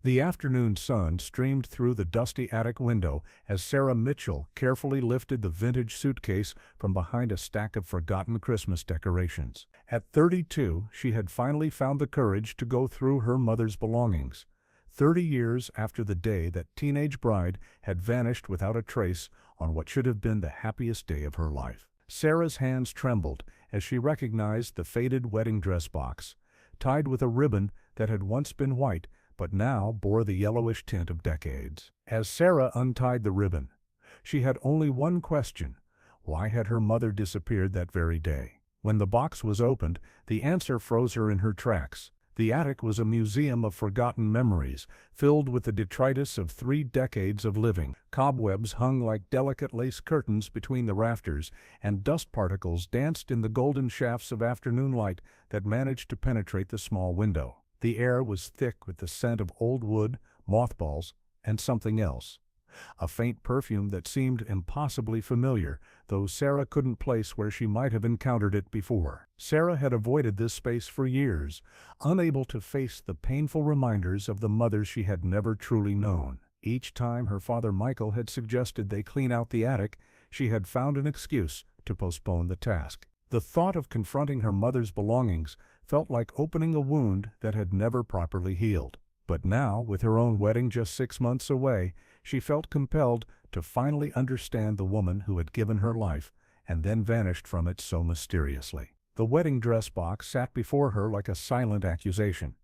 The afternoon sun streamed through the dusty attic window as Sarah Mitchell carefully lifted the vintage suitcase from behind a stack of forgotten Christmas decorations. At 32, she had finally found the courage to go through her mother's belongings. 30 years after the day that teenage bride had vanished without a trace on what should have been the happiest day of her life. Sarah's hands trembled as she recognized the faded wedding dress box, tied with a ribbon that had once been white but now bore the yellowish tint of decades. As Sarah untied the ribbon, she had only one question: why had her mother disappeared that very day? When the box was opened, the answer froze her in her tracks. The attic was a museum of forgotten memories, filled with the detritus of 3 decades of living. Cobwebs hung like delicate lace curtains between the rafters, and dust particles danced in the golden shafts of afternoon light that managed to penetrate the small window. The air was thick with the scent of old wood, mothballs, and something else. A faint perfume that seemed impossibly familiar, though Sarah couldn't place where she might have encountered it before. Sarah had avoided this space for years, unable to face the painful reminders of the mother she had never truly known. Each time her father Michael had suggested they clean out the attic, she had found an excuse to postpone the task. The thought of confronting her mother's belongings felt like opening a wound that had never properly healed. But now, with her own wedding just 6 months away, she felt compelled to finally understand the woman who had given her life and then vanished from it so mysteriously. The wedding dress box sat before her like a silent accusation.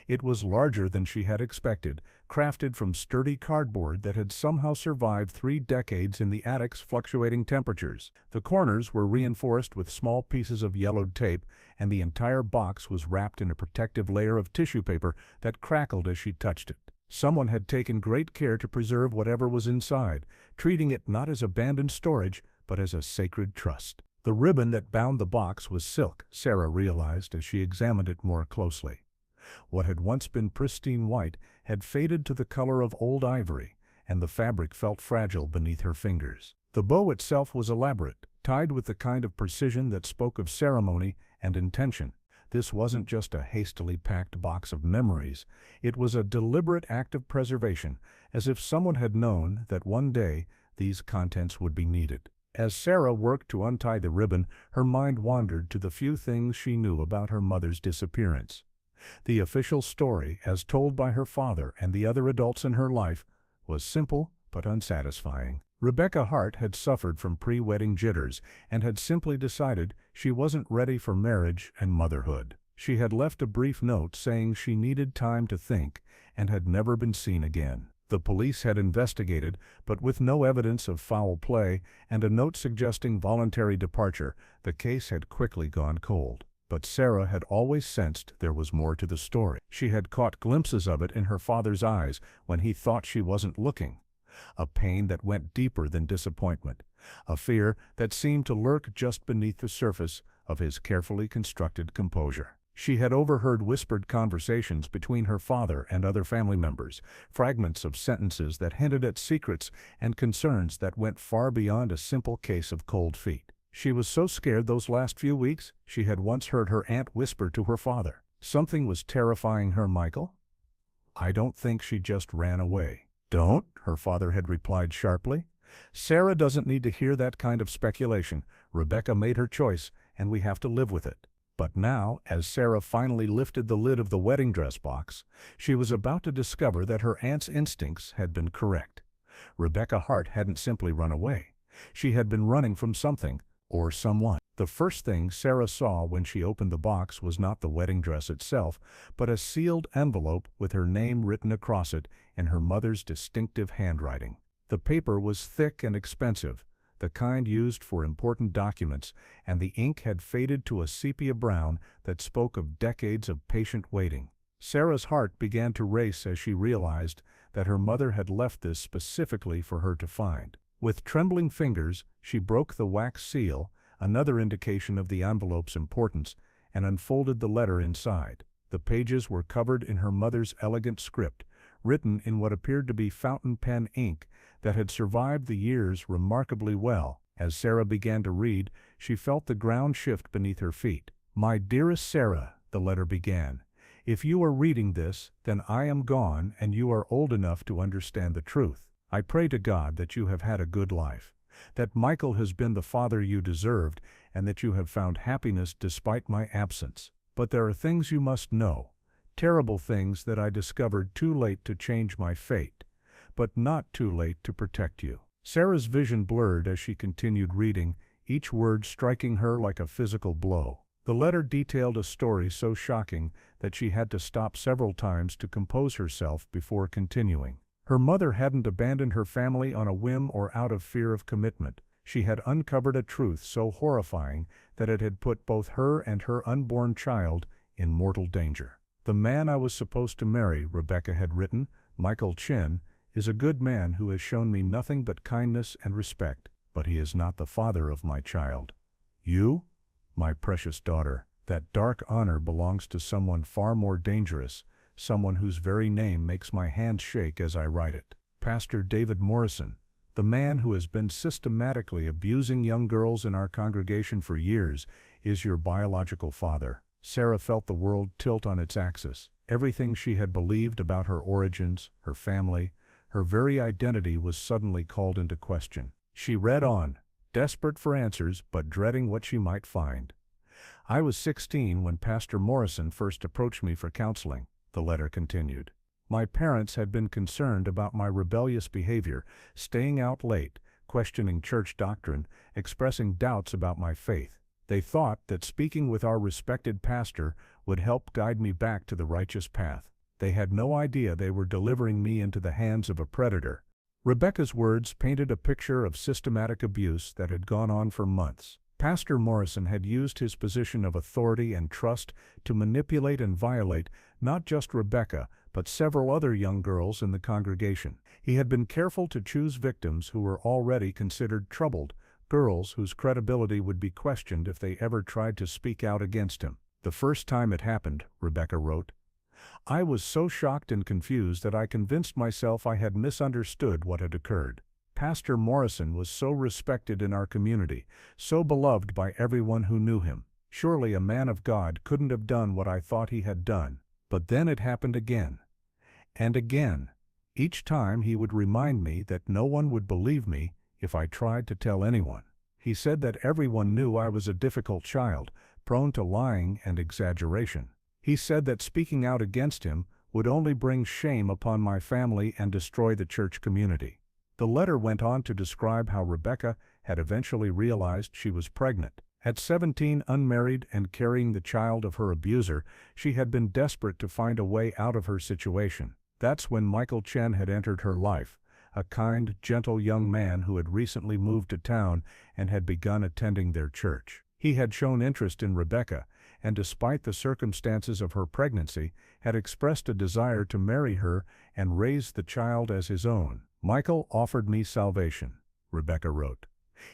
It was larger than she had expected, crafted from sturdy cardboard that had somehow survived 3 decades in the attic's fluctuating temperatures. The corners were reinforced with small pieces of yellowed tape, and the entire box was wrapped in a protective layer of tissue paper that crackled as she touched it. Someone had taken great care to preserve whatever was inside, treating it not as abandoned storage, but as a sacred trust. The ribbon that bound the box was silk, Sarah realized as she examined it more closely. What had once been pristine white had faded to the color of old ivory, and the fabric felt fragile beneath her fingers. The bow itself was elaborate, tied with the kind of precision that spoke of ceremony and intention. This wasn't just a hastily packed box of memories. It was a deliberate act of preservation, as if someone had known that one day these contents would be needed. As Sarah worked to untie the ribbon, her mind wandered to the few things she knew about her mother's disappearance. The official story, as told by her father and the other adults in her life, was simple but unsatisfying. Rebecca Hart had suffered from pre-wedding jitters and had simply decided she wasn't ready for marriage and motherhood. She had left a brief note saying she needed time to think and had never been seen again. The police had investigated, but with no evidence of foul play and a note suggesting voluntary departure, the case had quickly gone cold. But Sarah had always sensed there was more to the story. She had caught glimpses of it in her father's eyes when he thought she wasn't looking. A pain that went deeper than disappointment, a fear that seemed to lurk just beneath the surface of his carefully constructed composure. She had overheard whispered conversations between her father and other family members, fragments of sentences that hinted at secrets and concerns that went far beyond a simple case of cold feet. She was so scared those last few weeks, she had once heard her aunt whisper to her father, "Something was terrifying her, Michael." "I don't think she just ran away." "Don't?" her father had replied sharply. "Sarah doesn't need to hear that kind of speculation. Rebecca made her choice, and we have to live with it." But now, as Sarah finally lifted the lid of the wedding dress box, she was about to discover that her aunt's instincts had been correct. Rebecca Hart hadn't simply run away. She had been running from something, or someone. The first thing Sarah saw when she opened the box was not the wedding dress itself, but a sealed envelope with her name written across it in her mother's distinctive handwriting. The paper was thick and expensive, the kind used for important documents, and the ink had faded to a sepia brown that spoke of decades of patient waiting. Sarah's heart began to race as she realized that her mother had left this specifically for her to find. With trembling fingers, she broke the wax seal, another indication of the envelope's importance, and unfolded the letter inside. The pages were covered in her mother's elegant script, written in what appeared to be fountain pen ink that had survived the years remarkably well. As Sarah began to read, she felt the ground shift beneath her feet. "My dearest Sarah," the letter began. If you are reading this, then I am gone and you are old enough to understand the truth. I pray to God that you have had a good life, that Michael has been the father you deserved, and that you have found happiness despite my absence. But there are things you must know, terrible things that I discovered too late to change my fate, but not too late to protect you." Sarah's vision blurred as she continued reading, each word striking her like a physical blow. The letter detailed a story so shocking that she had to stop several times to compose herself before continuing. Her mother hadn't abandoned her family on a whim or out of fear of commitment. She had uncovered a truth so horrifying that it had put both her and her unborn child in mortal danger. "The man I was supposed to marry," Rebecca had written, "Michael Chen, is a good man who has shown me nothing but kindness and respect, but he is not the father of my child. You, my precious daughter, that dark honor belongs to someone far more dangerous, someone whose very name makes my hands shake as I write it. Pastor David Morrison, the man who has been systematically abusing young girls in our congregation for years, is your biological father." Sarah felt the world tilt on its axis. Everything she had believed about her origins, her family, her very identity was suddenly called into question. She read on, desperate for answers but dreading what she might find. "I was 16 when Pastor Morrison first approached me for counseling," the letter continued. "My parents had been concerned about my rebellious behavior, staying out late, questioning church doctrine, expressing doubts about my faith. They thought that speaking with our respected pastor would help guide me back to the righteous path. They had no idea they were delivering me into the hands of a predator." Rebecca's words painted a picture of systematic abuse that had gone on for months. Pastor Morrison had used his position of authority and trust to manipulate and violate not just Rebecca, but several other young girls in the congregation. He had been careful to choose victims who were already considered troubled, girls whose credibility would be questioned if they ever tried to speak out against him. "The first time it happened," Rebecca wrote, "I was so shocked and confused that I convinced myself I had misunderstood what had occurred. Pastor Morrison was so respected in our community, so beloved by everyone who knew him. Surely a man of God couldn't have done what I thought he had done. But then it happened again. And again. Each time he would remind me that no one would believe me if I tried to tell anyone. He said that everyone knew I was a difficult child, prone to lying and exaggeration. He said that speaking out against him would only bring shame upon my family and destroy the church community." The letter went on to describe how Rebecca had eventually realized she was pregnant. At 17, unmarried and carrying the child of her abuser, she had been desperate to find a way out of her situation. That's when Michael Chen had entered her life, a kind, gentle young man who had recently moved to town and had begun attending their church. He had shown interest in Rebecca, and despite the circumstances of her pregnancy, had expressed a desire to marry her and raise the child as his own. "Michael offered me salvation," Rebecca wrote.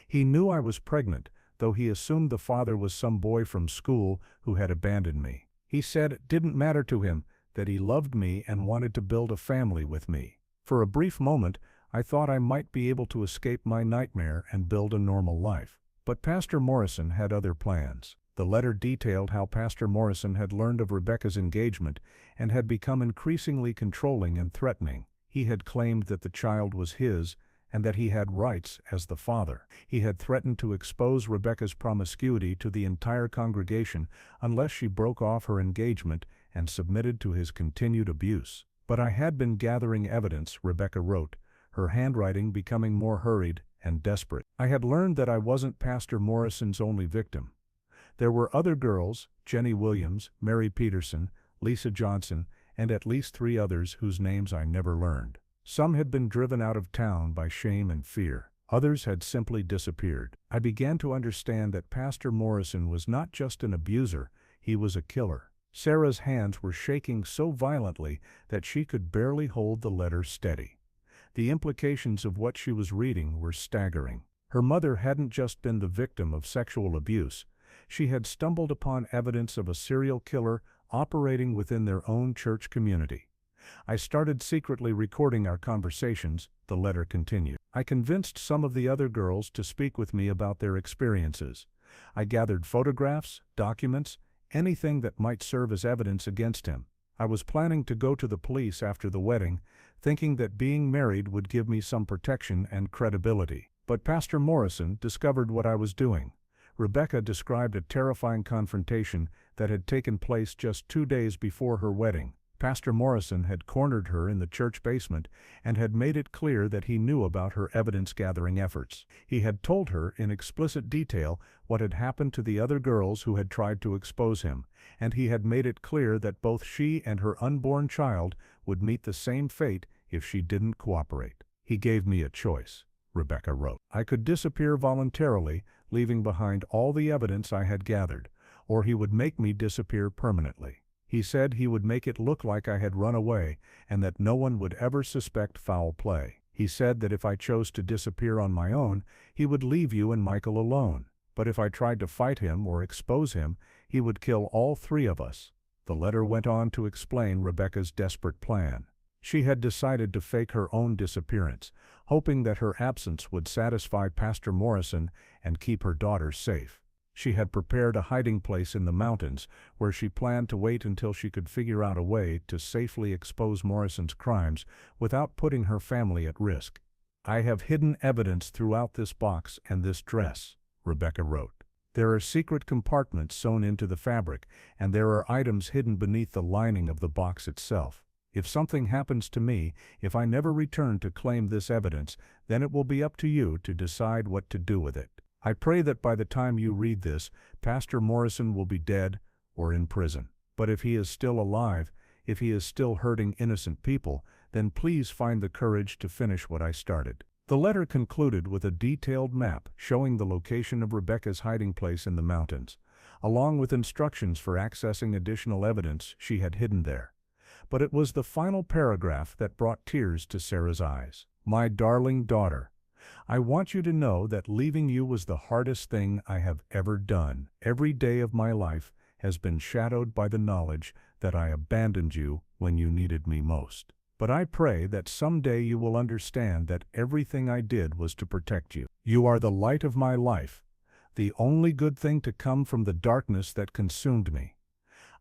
"He knew I was pregnant, though he assumed the father was some boy from school who had abandoned me. He said it didn't matter to him, that he loved me and wanted to build a family with me. For a brief moment, I thought I might be able to escape my nightmare and build a normal life. But Pastor Morrison had other plans." The letter detailed how Pastor Morrison had learned of Rebecca's engagement and had become increasingly controlling and threatening. He had claimed that the child was his and that he had rights as the father. He had threatened to expose Rebecca's promiscuity to the entire congregation unless she broke off her engagement and submitted to his continued abuse. "But I had been gathering evidence," Rebecca wrote, her handwriting becoming more hurried and desperate. "I had learned that I wasn't Pastor Morrison's only victim. There were other girls, Jenny Williams, Mary Peterson, Lisa Johnson, and at least 3 others whose names I never learned. Some had been driven out of town by shame and fear. Others had simply disappeared. I began to understand that Pastor Morrison was not just an abuser, he was a killer." Sarah's hands were shaking so violently that she could barely hold the letter steady. The implications of what she was reading were staggering. Her mother hadn't just been the victim of sexual abuse. She had stumbled upon evidence of a serial killer operating within their own church community. "I started secretly recording our conversations," the letter continued. "I convinced some of the other girls to speak with me about their experiences. I gathered photographs, documents, anything that might serve as evidence against him. I was planning to go to the police after the wedding, thinking that being married would give me some protection and credibility. But Pastor Morrison discovered what I was doing. Rebecca described a terrifying confrontation that had taken place just 2 days before her wedding. Pastor Morrison had cornered her in the church basement and had made it clear that he knew about her evidence-gathering efforts. He had told her in explicit detail what had happened to the other girls who had tried to expose him, and he had made it clear that both she and her unborn child would meet the same fate if she didn't cooperate. "He gave me a choice," Rebecca wrote. "I could disappear voluntarily, leaving behind all the evidence I had gathered, or he would make me disappear permanently. He said he would make it look like I had run away and that no one would ever suspect foul play. He said that if I chose to disappear on my own, he would leave you and Michael alone. But if I tried to fight him or expose him, he would kill all 3 of us." The letter went on to explain Rebecca's desperate plan. She had decided to fake her own disappearance, hoping that her absence would satisfy Pastor Morrison and keep her daughter safe. She had prepared a hiding place in the mountains where she planned to wait until she could figure out a way to safely expose Morrison's crimes without putting her family at risk. "I have hidden evidence throughout this box and this dress," Rebecca wrote. "There are secret compartments sewn into the fabric, and there are items hidden beneath the lining of the box itself. If something happens to me, if I never return to claim this evidence, then it will be up to you to decide what to do with it. I pray that by the time you read this, Pastor Morrison will be dead or in prison. But if he is still alive, if he is still hurting innocent people, then please find the courage to finish what I started." The letter concluded with a detailed map showing the location of Rebecca's hiding place in the mountains, along with instructions for accessing additional evidence she had hidden there. But it was the final paragraph that brought tears to Sarah's eyes. "My darling daughter, I want you to know that leaving you was the hardest thing I have ever done. Every day of my life has been shadowed by the knowledge that I abandoned you when you needed me most. But I pray that someday you will understand that everything I did was to protect you. You are the light of my life, the only good thing to come from the darkness that consumed me.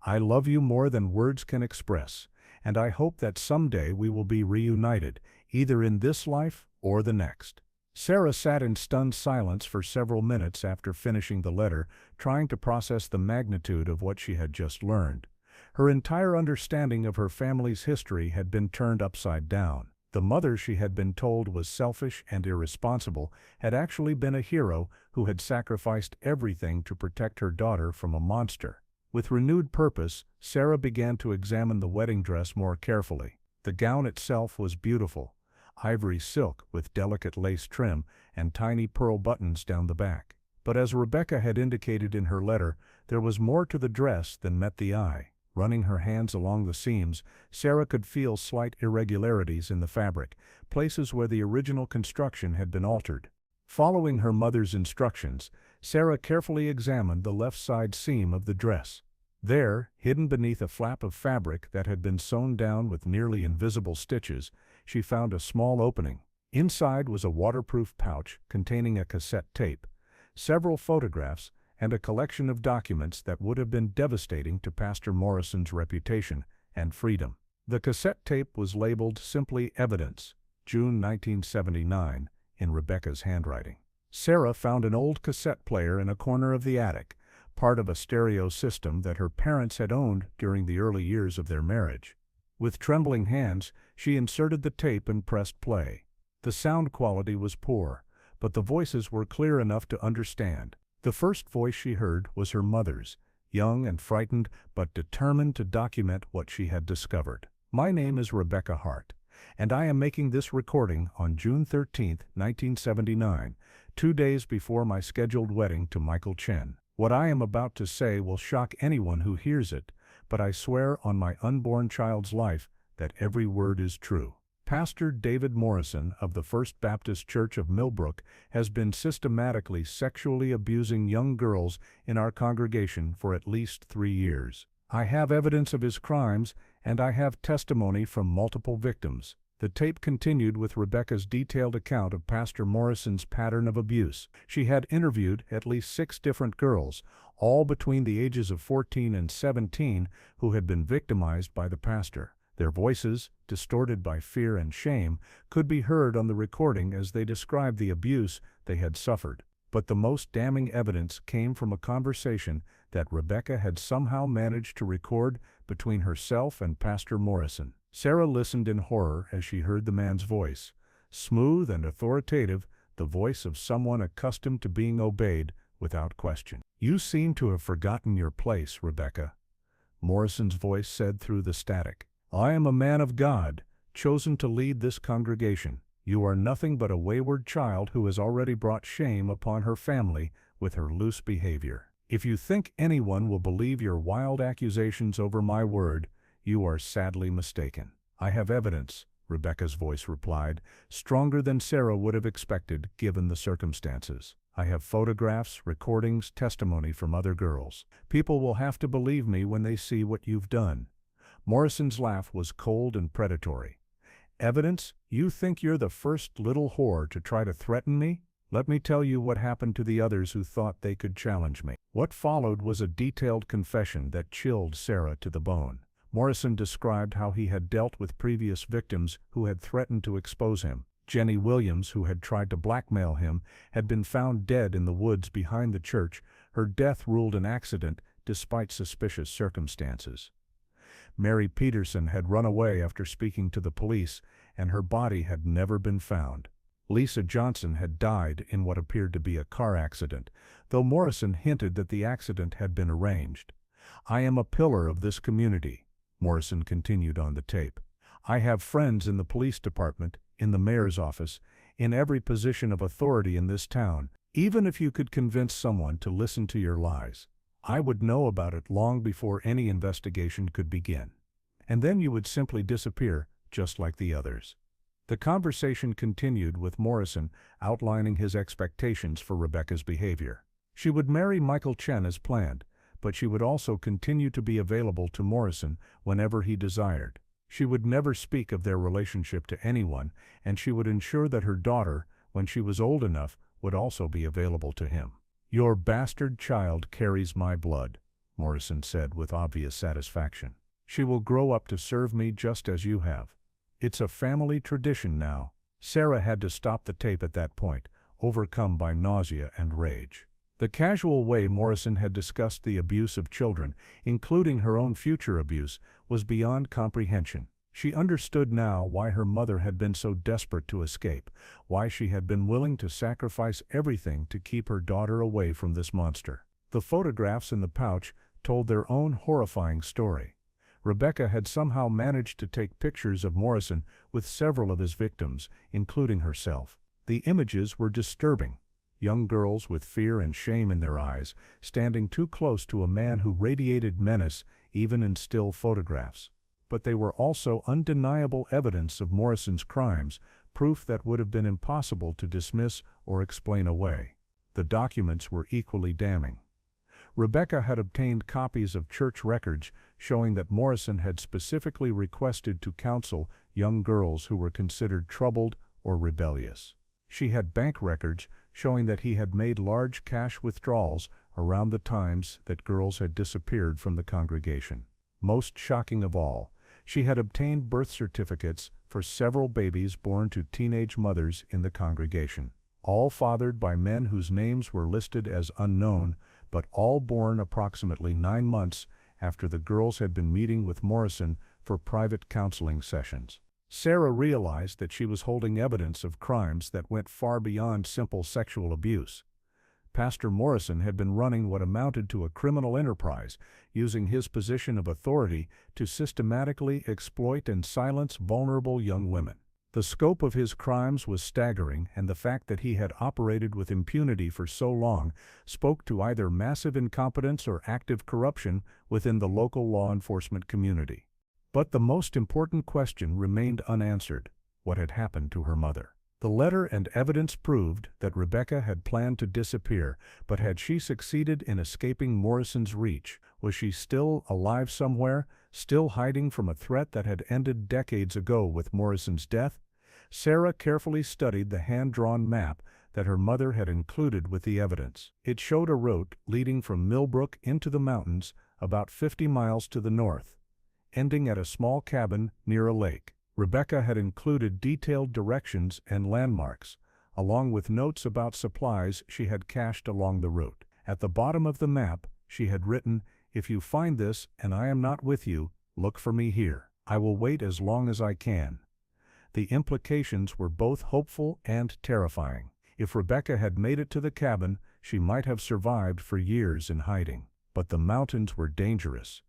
I love you more than words can express, and I hope that someday we will be reunited, either in this life or the next." Sarah sat in stunned silence for several minutes after finishing the letter, trying to process the magnitude of what she had just learned. Her entire understanding of her family's history had been turned upside down. The mother she had been told was selfish and irresponsible had actually been a hero who had sacrificed everything to protect her daughter from a monster. With renewed purpose, Sarah began to examine the wedding dress more carefully. The gown itself was beautiful, ivory silk with delicate lace trim and tiny pearl buttons down the back. But as Rebecca had indicated in her letter, there was more to the dress than met the eye. Running her hands along the seams, Sarah could feel slight irregularities in the fabric, places where the original construction had been altered. Following her mother's instructions, Sarah carefully examined the left side seam of the dress. There, hidden beneath a flap of fabric that had been sewn down with nearly invisible stitches, she found a small opening. Inside was a waterproof pouch containing a cassette tape, several photographs, and a collection of documents that would have been devastating to Pastor Morrison's reputation and freedom. The cassette tape was labeled simply Evidence, June 1979, in Rebecca's handwriting. Sarah found an old cassette player in a corner of the attic, part of a stereo system that her parents had owned during the early years of their marriage. With trembling hands, she inserted the tape and pressed play. The sound quality was poor, but the voices were clear enough to understand. The first voice she heard was her mother's, young and frightened but determined to document what she had discovered. "My name is Rebecca Hart, and I am making this recording on June 13, 1979, 2 days before my scheduled wedding to Michael Chen. What I am about to say will shock anyone who hears it, but I swear on my unborn child's life that every word is true. Pastor David Morrison of the First Baptist Church of Millbrook has been systematically sexually abusing young girls in our congregation for at least 3 years. I have evidence of his crimes, and I have testimony from multiple victims." The tape continued with Rebecca's detailed account of Pastor Morrison's pattern of abuse. She had interviewed at least 6 different girls, all between the ages of 14 and 17, who had been victimized by the pastor. Their voices, distorted by fear and shame, could be heard on the recording as they described the abuse they had suffered. But the most damning evidence came from a conversation that Rebecca had somehow managed to record between herself and Pastor Morrison. Sarah listened in horror as she heard the man's voice, smooth and authoritative, the voice of someone accustomed to being obeyed without question. "You seem to have forgotten your place, Rebecca," Morrison's voice said through the static. "I am a man of God, chosen to lead this congregation. You are nothing but a wayward child who has already brought shame upon her family with her loose behavior. If you think anyone will believe your wild accusations over my word, you are sadly mistaken." "I have evidence," Rebecca's voice replied, stronger than Sarah would have expected given the circumstances. "I have photographs, recordings, testimony from other girls. People will have to believe me when they see what you've done." Morrison's laugh was cold and predatory. "Evidence? You think you're the first little whore to try to threaten me? Let me tell you what happened to the others who thought they could challenge me." What followed was a detailed confession that chilled Sarah to the bone. Morrison described how he had dealt with previous victims who had threatened to expose him. Jenny Williams, who had tried to blackmail him, had been found dead in the woods behind the church, her death ruled an accident despite suspicious circumstances. Mary Peterson had run away after speaking to the police, and her body had never been found. Lisa Johnson had died in what appeared to be a car accident, though Morrison hinted that the accident had been arranged. "I am a pillar of this community," Morrison continued on the tape. "I have friends in the police department, in the mayor's office, in every position of authority in this town. Even if you could convince someone to listen to your lies, I would know about it long before any investigation could begin. And then you would simply disappear, just like the others." The conversation continued with Morrison outlining his expectations for Rebecca's behavior. She would marry Michael Chen as planned, but she would also continue to be available to Morrison whenever he desired. She would never speak of their relationship to anyone, and she would ensure that her daughter, when she was old enough, would also be available to him. "Your bastard child carries my blood," Morrison said with obvious satisfaction. "She will grow up to serve me just as you have. It's a family tradition now." Sarah had to stop the tape at that point, overcome by nausea and rage. The casual way Morrison had discussed the abuse of children, including her own future abuse, was beyond comprehension. She understood now why her mother had been so desperate to escape, why she had been willing to sacrifice everything to keep her daughter away from this monster. The photographs in the pouch told their own horrifying story. Rebecca had somehow managed to take pictures of Morrison with several of his victims, including herself. The images were disturbing. Young girls with fear and shame in their eyes, standing too close to a man who radiated menace even in still photographs. But they were also undeniable evidence of Morrison's crimes, proof that would have been impossible to dismiss or explain away. The documents were equally damning. Rebecca had obtained copies of church records showing that Morrison had specifically requested to counsel young girls who were considered troubled or rebellious. She had bank records showing that he had made large cash withdrawals around the times that girls had disappeared from the congregation. Most shocking of all, she had obtained birth certificates for several babies born to teenage mothers in the congregation, all fathered by men whose names were listed as unknown, but all born approximately 9 months after the girls had been meeting with Morrison for private counseling sessions. Sarah realized that she was holding evidence of crimes that went far beyond simple sexual abuse. Pastor Morrison had been running what amounted to a criminal enterprise, using his position of authority to systematically exploit and silence vulnerable young women. The scope of his crimes was staggering, and the fact that he had operated with impunity for so long spoke to either massive incompetence or active corruption within the local law enforcement community. But the most important question remained unanswered: what had happened to her mother? The letter and evidence proved that Rebecca had planned to disappear, but had she succeeded in escaping Morrison's reach? Was she still alive somewhere, still hiding from a threat that had ended decades ago with Morrison's death? Sarah carefully studied the hand-drawn map that her mother had included with the evidence. It showed a road leading from Millbrook into the mountains about 50 miles to the north, ending at a small cabin near a lake. Rebecca had included detailed directions and landmarks, along with notes about supplies she had cached along the route. At the bottom of the map, she had written, "If you find this and I am not with you, look for me here. I will wait as long as I can." The implications were both hopeful and terrifying. If Rebecca had made it to the cabin, she might have survived for years in hiding. But the mountains were dangerous,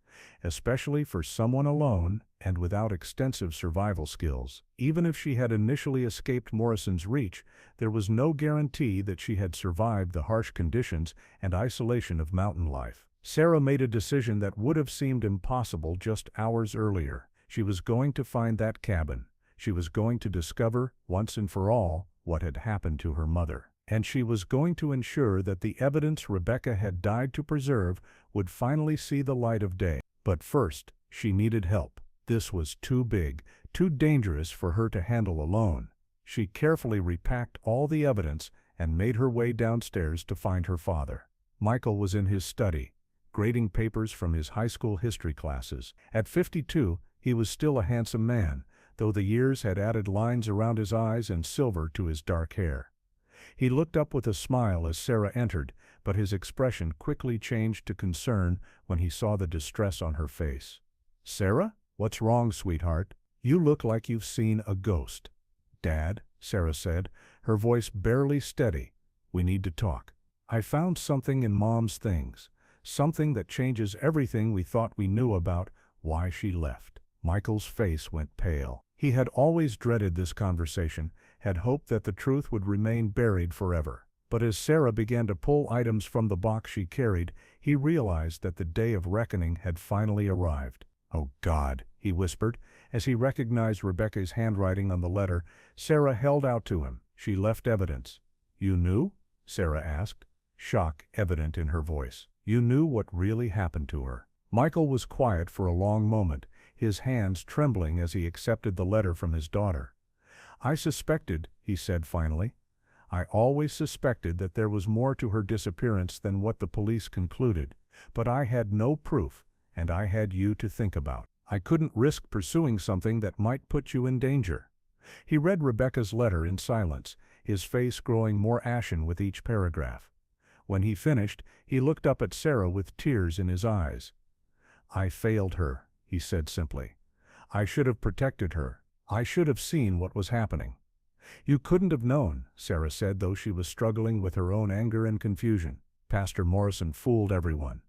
especially for someone alone and without extensive survival skills. Even if she had initially escaped Morrison's reach, there was no guarantee that she had survived the harsh conditions and isolation of mountain life. Sarah made a decision that would have seemed impossible just hours earlier. She was going to find that cabin. She was going to discover, once and for all, what had happened to her mother. And she was going to ensure that the evidence Rebecca had died to preserve would finally see the light of day. But first, she needed help. This was too big, too dangerous for her to handle alone. She carefully repacked all the evidence and made her way downstairs to find her father. Michael was in his study, grading papers from his high school history classes. At 52, he was still a handsome man, though the years had added lines around his eyes and silver to his dark hair. He looked up with a smile as Sarah entered, but his expression quickly changed to concern when he saw the distress on her face. "Sarah? What's wrong, sweetheart? You look like you've seen a ghost." "Dad," Sarah said, her voice barely steady, "we need to talk. I found something in Mom's things, something that changes everything we thought we knew about why she left." Michael's face went pale. He had always dreaded this conversation, had hoped that the truth would remain buried forever. But as Sarah began to pull items from the box she carried, he realized that the day of reckoning had finally arrived. "Oh God," he whispered, as he recognized Rebecca's handwriting on the letter Sarah held out to him. "She left evidence." "You knew?" Sarah asked, shock evident in her voice. "You knew what really happened to her." Michael was quiet for a long moment, his hands trembling as he accepted the letter from his daughter. "I suspected," he said finally. "I always suspected that there was more to her disappearance than what the police concluded, but I had no proof, and I had you to think about. I couldn't risk pursuing something that might put you in danger." He read Rebecca's letter in silence, his face growing more ashen with each paragraph. When he finished, he looked up at Sarah with tears in his eyes. "I failed her," he said simply. "I should have protected her. I should have seen what was happening." "You couldn't have known," Sarah said, though she was struggling with her own anger and confusion. "Pastor Morrison fooled everyone.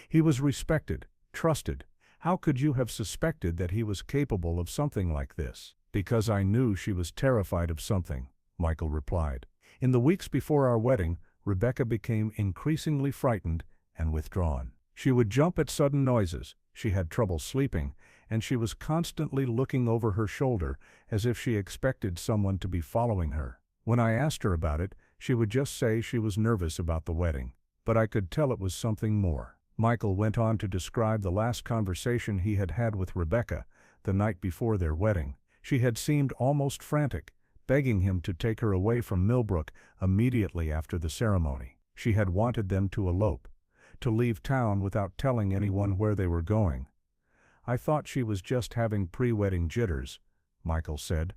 He was respected, trusted. How could you have suspected that he was capable of something like this?" "Because I knew she was terrified of something," Michael replied. "In the weeks before our wedding, Rebecca became increasingly frightened and withdrawn. She would jump at sudden noises, she had trouble sleeping, and she was constantly looking over her shoulder as if she expected someone to be following her. When I asked her about it, she would just say she was nervous about the wedding, but I could tell it was something more." Michael went on to describe the last conversation he had had with Rebecca, the night before their wedding. She had seemed almost frantic, begging him to take her away from Millbrook immediately after the ceremony. She had wanted them to elope, to leave town without telling anyone where they were going. "I thought she was just having pre-wedding jitters," Michael said.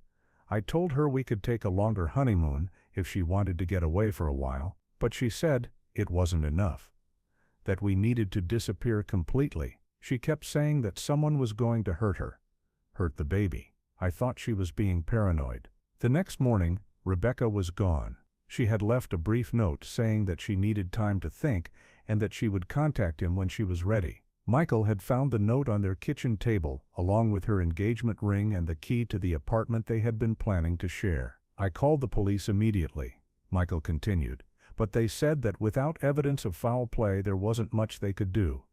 "I told her we could take a longer honeymoon if she wanted to get away for a while, but she said it wasn't enough, that we needed to disappear completely. She kept saying that someone was going to hurt her, hurt the baby. I thought she was being paranoid." The next morning, Rebecca was gone. She had left a brief note saying that she needed time to think and that she would contact him when she was ready. Michael had found the note on their kitchen table, along with her engagement ring and the key to the apartment they had been planning to share. "I called the police immediately," Michael continued, "but they said that without evidence of foul play there wasn't much they could do.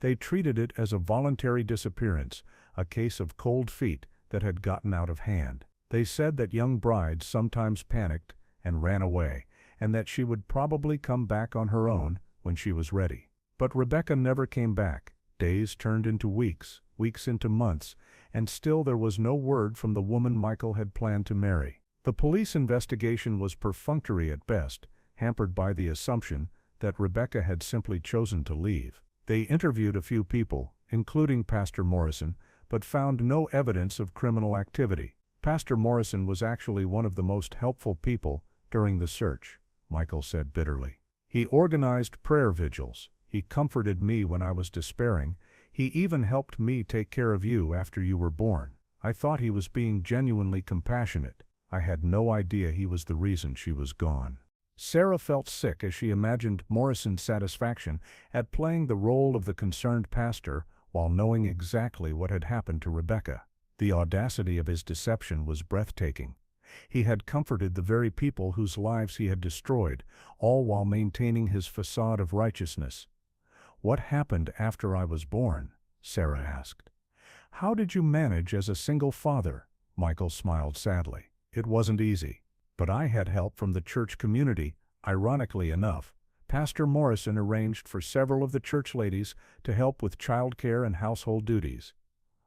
They treated it as a voluntary disappearance, a case of cold feet that had gotten out of hand. They said that young brides sometimes panicked and ran away, and that she would probably come back on her own when she was ready. But Rebecca never came back. Days turned into weeks, weeks into months, and still there was no word from the woman Michael had planned to marry. The police investigation was perfunctory at best, hampered by the assumption that Rebecca had simply chosen to leave. They interviewed a few people, including Pastor Morrison, but found no evidence of criminal activity. Pastor Morrison was actually one of the most helpful people during the search, Michael said bitterly. He organized prayer vigils. He comforted me when I was despairing. He even helped me take care of you after you were born. I thought he was being genuinely compassionate. I had no idea he was the reason she was gone. Sarah felt sick as she imagined Morrison's satisfaction at playing the role of the concerned pastor while knowing exactly what had happened to Rebecca. The audacity of his deception was breathtaking. He had comforted the very people whose lives he had destroyed, all while maintaining his facade of righteousness. "What happened after I was born?" Sarah asked. "How did you manage as a single father?" Michael smiled sadly. "It wasn't easy. But I had help from the church community. Ironically enough, Pastor Morrison arranged for several of the church ladies to help with childcare and household duties.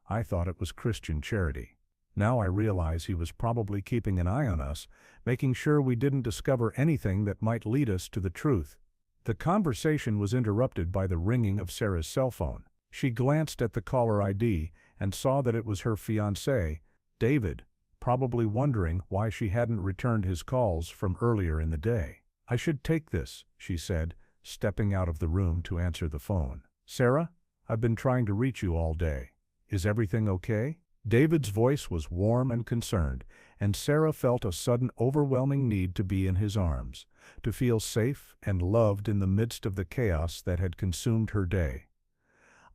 I thought it was Christian charity. Now I realize he was probably keeping an eye on us, making sure we didn't discover anything that might lead us to the truth." The conversation was interrupted by the ringing of Sarah's cell phone. She glanced at the caller ID and saw that it was her fiancé, David, probably wondering why she hadn't returned his calls from earlier in the day. "I should take this," she said, stepping out of the room to answer the phone. "Sarah, I've been trying to reach you all day. Is everything okay?" David's voice was warm and concerned, and Sarah felt a sudden overwhelming need to be in his arms, to feel safe and loved in the midst of the chaos that had consumed her day.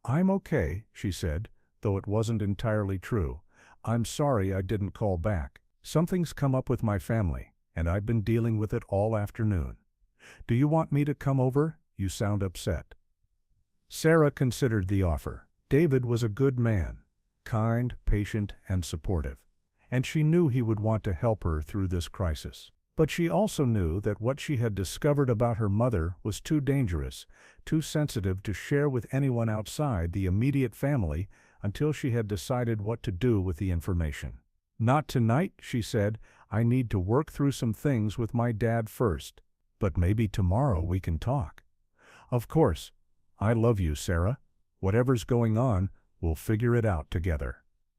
"I'm okay," she said, though it wasn't entirely true. "I'm sorry I didn't call back. Something's come up with my family, and I've been dealing with it all afternoon. Do you want me to come over? You sound upset." Sarah considered the offer. David was a good man, kind, patient, and supportive, and she knew he would want to help her through this crisis. But she also knew that what she had discovered about her mother was too dangerous, too sensitive to share with anyone outside the immediate family until she had decided what to do with the information. "Not tonight," she said. "I need to work through some things with my dad first. But maybe tomorrow we can talk." "Of course. I love you, Sarah. Whatever's going on, we'll figure it out together."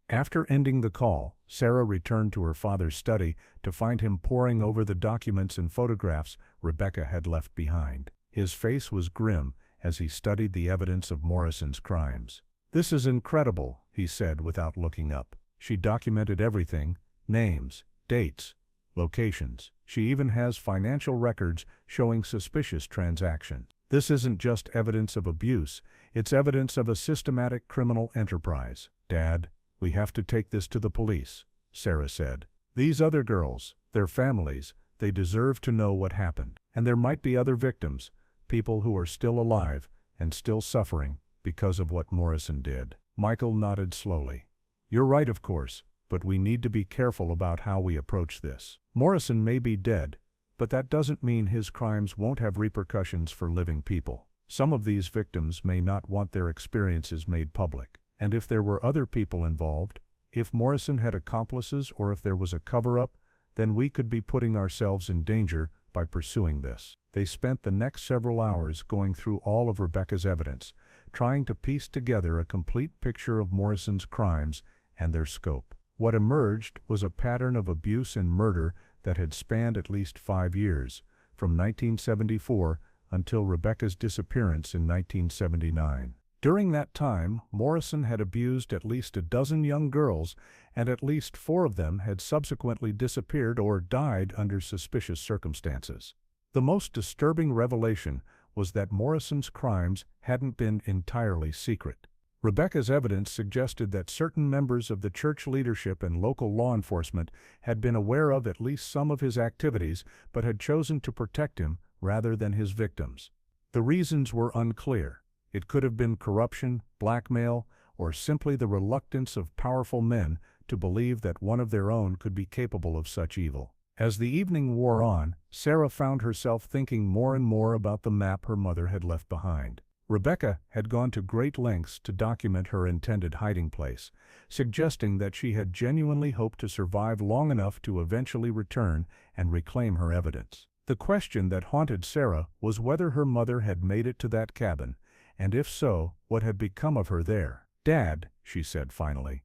After ending the call, Sarah returned to her father's study to find him poring over the documents and photographs Rebecca had left behind. His face was grim as he studied the evidence of Morrison's crimes. "This is incredible," he said without looking up. "She documented everything: names, dates, locations. She even has financial records showing suspicious transactions. This isn't just evidence of abuse, it's evidence of a systematic criminal enterprise." "Dad, we have to take this to the police," Sarah said. "These other girls, their families, they deserve to know what happened. And there might be other victims, people who are still alive and still suffering because of what Morrison did." Michael nodded slowly. "You're right, of course, but we need to be careful about how we approach this. Morrison may be dead, but that doesn't mean his crimes won't have repercussions for living people. Some of these victims may not want their experiences made public. And if there were other people involved, if Morrison had accomplices or if there was a cover-up, then we could be putting ourselves in danger by pursuing this." They spent the next several hours going through all of Rebecca's evidence, trying to piece together a complete picture of Morrison's crimes and their scope. What emerged was a pattern of abuse and murder that had spanned at least 5 years, from 1974 until Rebecca's disappearance in 1979. During that time, Morrison had abused at least a dozen young girls, and at least 4 of them had subsequently disappeared or died under suspicious circumstances. The most disturbing revelation was that Morrison's crimes hadn't been entirely secret. Rebecca's evidence suggested that certain members of the church leadership and local law enforcement had been aware of at least some of his activities, but had chosen to protect him rather than his victims. The reasons were unclear. It could have been corruption, blackmail, or simply the reluctance of powerful men to believe that one of their own could be capable of such evil. As the evening wore on, Sarah found herself thinking more and more about the map her mother had left behind. Rebecca had gone to great lengths to document her intended hiding place, suggesting that she had genuinely hoped to survive long enough to eventually return and reclaim her evidence. The question that haunted Sarah was whether her mother had made it to that cabin, and if so, what had become of her there. "Dad," she said finally,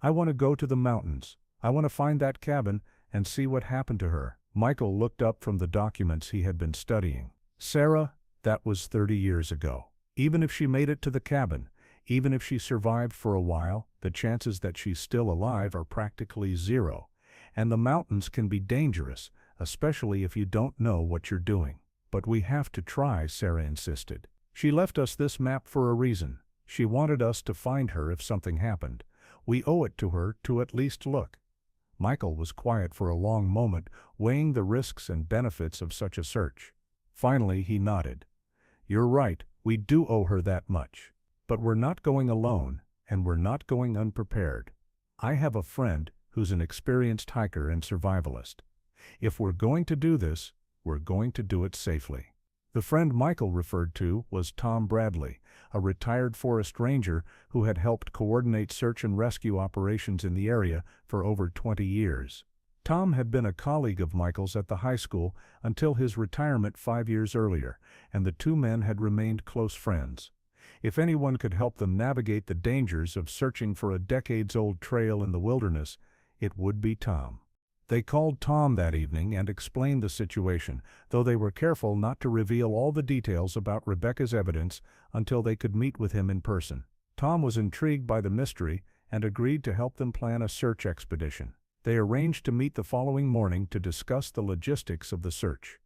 "I want to go to the mountains. I want to find that cabin and see what happened to her." Michael looked up from the documents he had been studying. "Sarah, that was 30 years ago. Even if she made it to the cabin, even if she survived for a while, the chances that she's still alive are practically zero. And the mountains can be dangerous, especially if you don't know what you're doing." "But we have to try," Sarah insisted. "She left us this map for a reason. She wanted us to find her if something happened. We owe it to her to at least look." Michael was quiet for a long moment, weighing the risks and benefits of such a search. Finally he nodded. "You're right, we do owe her that much. But we're not going alone, and we're not going unprepared. I have a friend who's an experienced hiker and survivalist. If we're going to do this, we're going to do it safely." The friend Michael referred to was Tom Bradley, a retired forest ranger who had helped coordinate search and rescue operations in the area for over 20 years. Tom had been a colleague of Michael's at the high school until his retirement 5 years earlier, and the two men had remained close friends. If anyone could help them navigate the dangers of searching for a decades-old trail in the wilderness, it would be Tom. They called Tom that evening and explained the situation, though they were careful not to reveal all the details about Rebecca's evidence until they could meet with him in person. Tom was intrigued by the mystery and agreed to help them plan a search expedition. They arranged to meet the following morning to discuss the logistics of the search.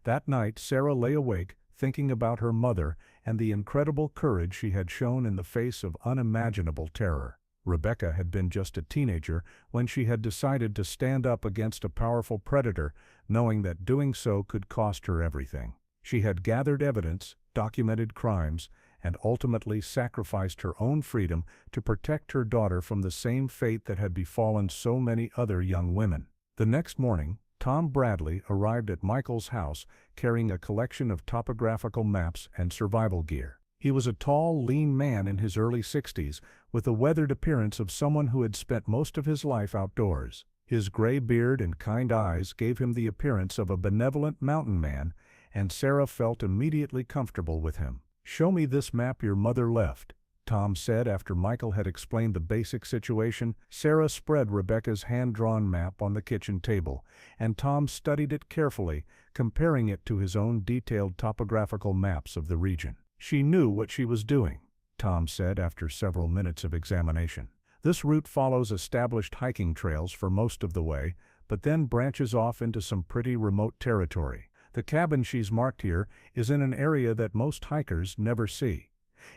That night, Sarah lay awake, thinking about her mother and the incredible courage she had shown in the face of unimaginable terror. Rebecca had been just a teenager when she had decided to stand up against a powerful predator, knowing that doing so could cost her everything. She had gathered evidence, documented crimes, and ultimately sacrificed her own freedom to protect her daughter from the same fate that had befallen so many other young women. The next morning, Tom Bradley arrived at Michael's house carrying a collection of topographical maps and survival gear. He was a tall, lean man in his early 60s, with the weathered appearance of someone who had spent most of his life outdoors. His gray beard and kind eyes gave him the appearance of a benevolent mountain man, and Sarah felt immediately comfortable with him. "Show me this map your mother left," Tom said after Michael had explained the basic situation. Sarah spread Rebecca's hand-drawn map on the kitchen table, and Tom studied it carefully, comparing it to his own detailed topographical maps of the region. "She knew what she was doing," Tom said after several minutes of examination. "This route follows established hiking trails for most of the way, but then branches off into some pretty remote territory. The cabin she's marked here is in an area that most hikers never see.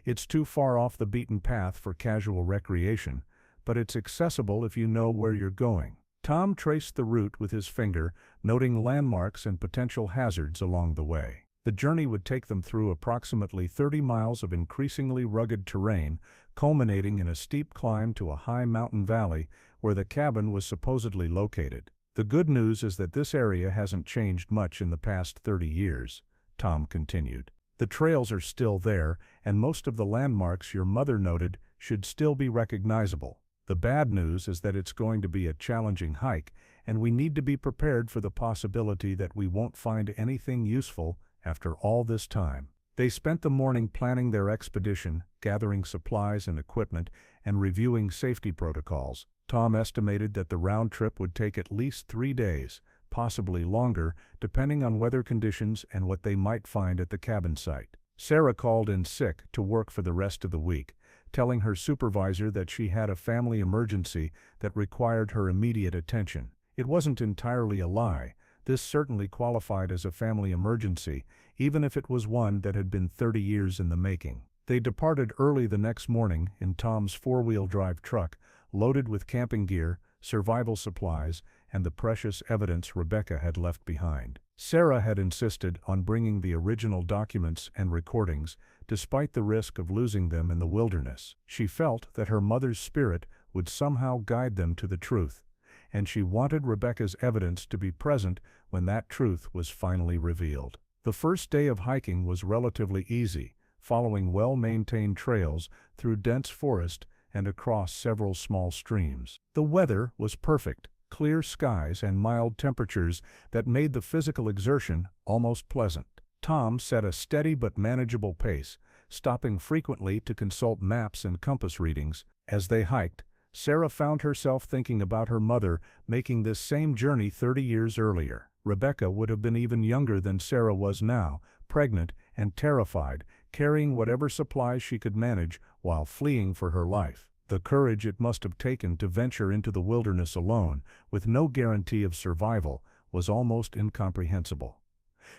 It's too far off the beaten path for casual recreation, but it's accessible if you know where you're going." Tom traced the route with his finger, noting landmarks and potential hazards along the way. The journey would take them through approximately 30 miles of increasingly rugged terrain, culminating in a steep climb to a high mountain valley where the cabin was supposedly located. "The good news is that this area hasn't changed much in the past 30 years, Tom continued. "The trails are still there, and most of the landmarks your mother noted should still be recognizable. The bad news is that it's going to be a challenging hike, and we need to be prepared for the possibility that we won't find anything useful after all this time." They spent the morning planning their expedition, gathering supplies and equipment, and reviewing safety protocols. Tom estimated that the round trip would take at least 3 days, possibly longer, depending on weather conditions and what they might find at the cabin site. Sarah called in sick to work for the rest of the week, telling her supervisor that she had a family emergency that required her immediate attention. It wasn't entirely a lie. This certainly qualified as a family emergency, even if it was one that had been 30 years in the making. They departed early the next morning in Tom's four-wheel drive truck, loaded with camping gear, survival supplies, and the precious evidence Rebecca had left behind. Sarah had insisted on bringing the original documents and recordings, despite the risk of losing them in the wilderness. She felt that her mother's spirit would somehow guide them to the truth, and she wanted Rebecca's evidence to be present when that truth was finally revealed. The first day of hiking was relatively easy, following well-maintained trails through dense forest and across several small streams. The weather was perfect, clear skies and mild temperatures that made the physical exertion almost pleasant. Tom set a steady but manageable pace, stopping frequently to consult maps and compass readings. As they hiked, Sarah found herself thinking about her mother making this same journey 30 years earlier. Rebecca would have been even younger than Sarah was now, pregnant and terrified, carrying whatever supplies she could manage while fleeing for her life. The courage it must have taken to venture into the wilderness alone, with no guarantee of survival, was almost incomprehensible.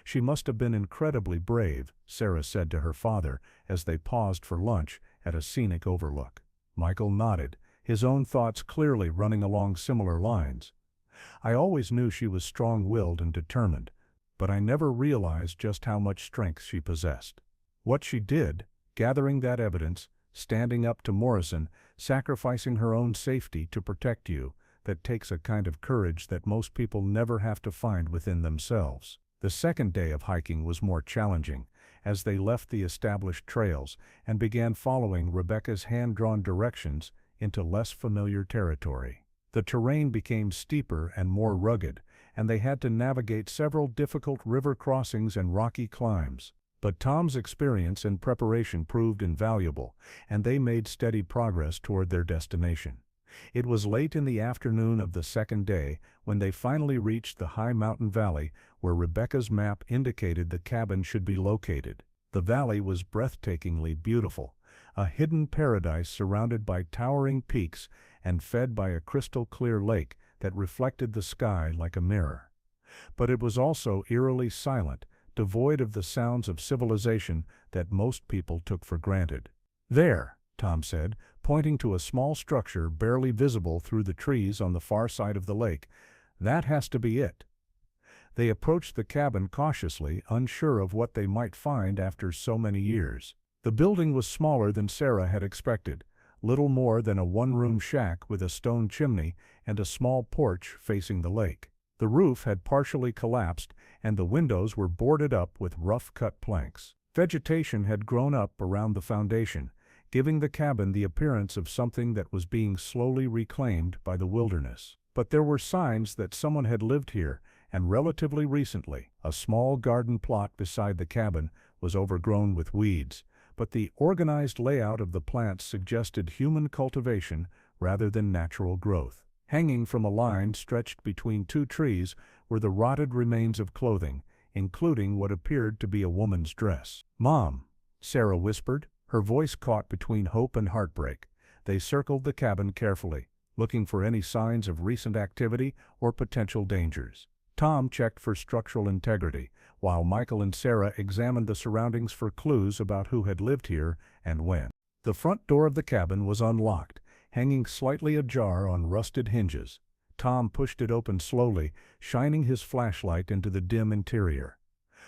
"She must have been incredibly brave," Sarah said to her father as they paused for lunch at a scenic overlook. Michael nodded, his own thoughts clearly running along similar lines. "I always knew she was strong-willed and determined, but I never realized just how much strength she possessed. What she did, gathering that evidence, standing up to Morrison, sacrificing her own safety to protect you, that takes a kind of courage that most people never have to find within themselves." The second day of hiking was more challenging, as they left the established trails and began following Rebecca's hand-drawn directions into less familiar territory. The terrain became steeper and more rugged, and they had to navigate several difficult river crossings and rocky climbs. But Tom's experience and preparation proved invaluable, and they made steady progress toward their destination. It was late in the afternoon of the second day when they finally reached the high mountain valley where Rebecca's map indicated the cabin should be located. The valley was breathtakingly beautiful, a hidden paradise surrounded by towering peaks and fed by a crystal-clear lake that reflected the sky like a mirror. But it was also eerily silent, devoid of the sounds of civilization that most people took for granted. "There," Tom said, pointing to a small structure barely visible through the trees on the far side of the lake. "That has to be it." They approached the cabin cautiously, unsure of what they might find after so many years. The building was smaller than Sarah had expected, little more than a one-room shack with a stone chimney and a small porch facing the lake. The roof had partially collapsed, and the windows were boarded up with rough-cut planks. Vegetation had grown up around the foundation, giving the cabin the appearance of something that was being slowly reclaimed by the wilderness. But there were signs that someone had lived here, and relatively recently. A small garden plot beside the cabin was overgrown with weeds, but the organized layout of the plants suggested human cultivation rather than natural growth. Hanging from a line stretched between two trees were the rotted remains of clothing, including what appeared to be a woman's dress. "Mom," Sarah whispered, her voice caught between hope and heartbreak. They circled the cabin carefully, looking for any signs of recent activity or potential dangers. Tom checked for structural integrity, while Michael and Sarah examined the surroundings for clues about who had lived here and when. The front door of the cabin was unlocked, hanging slightly ajar on rusted hinges. Tom pushed it open slowly, shining his flashlight into the dim interior.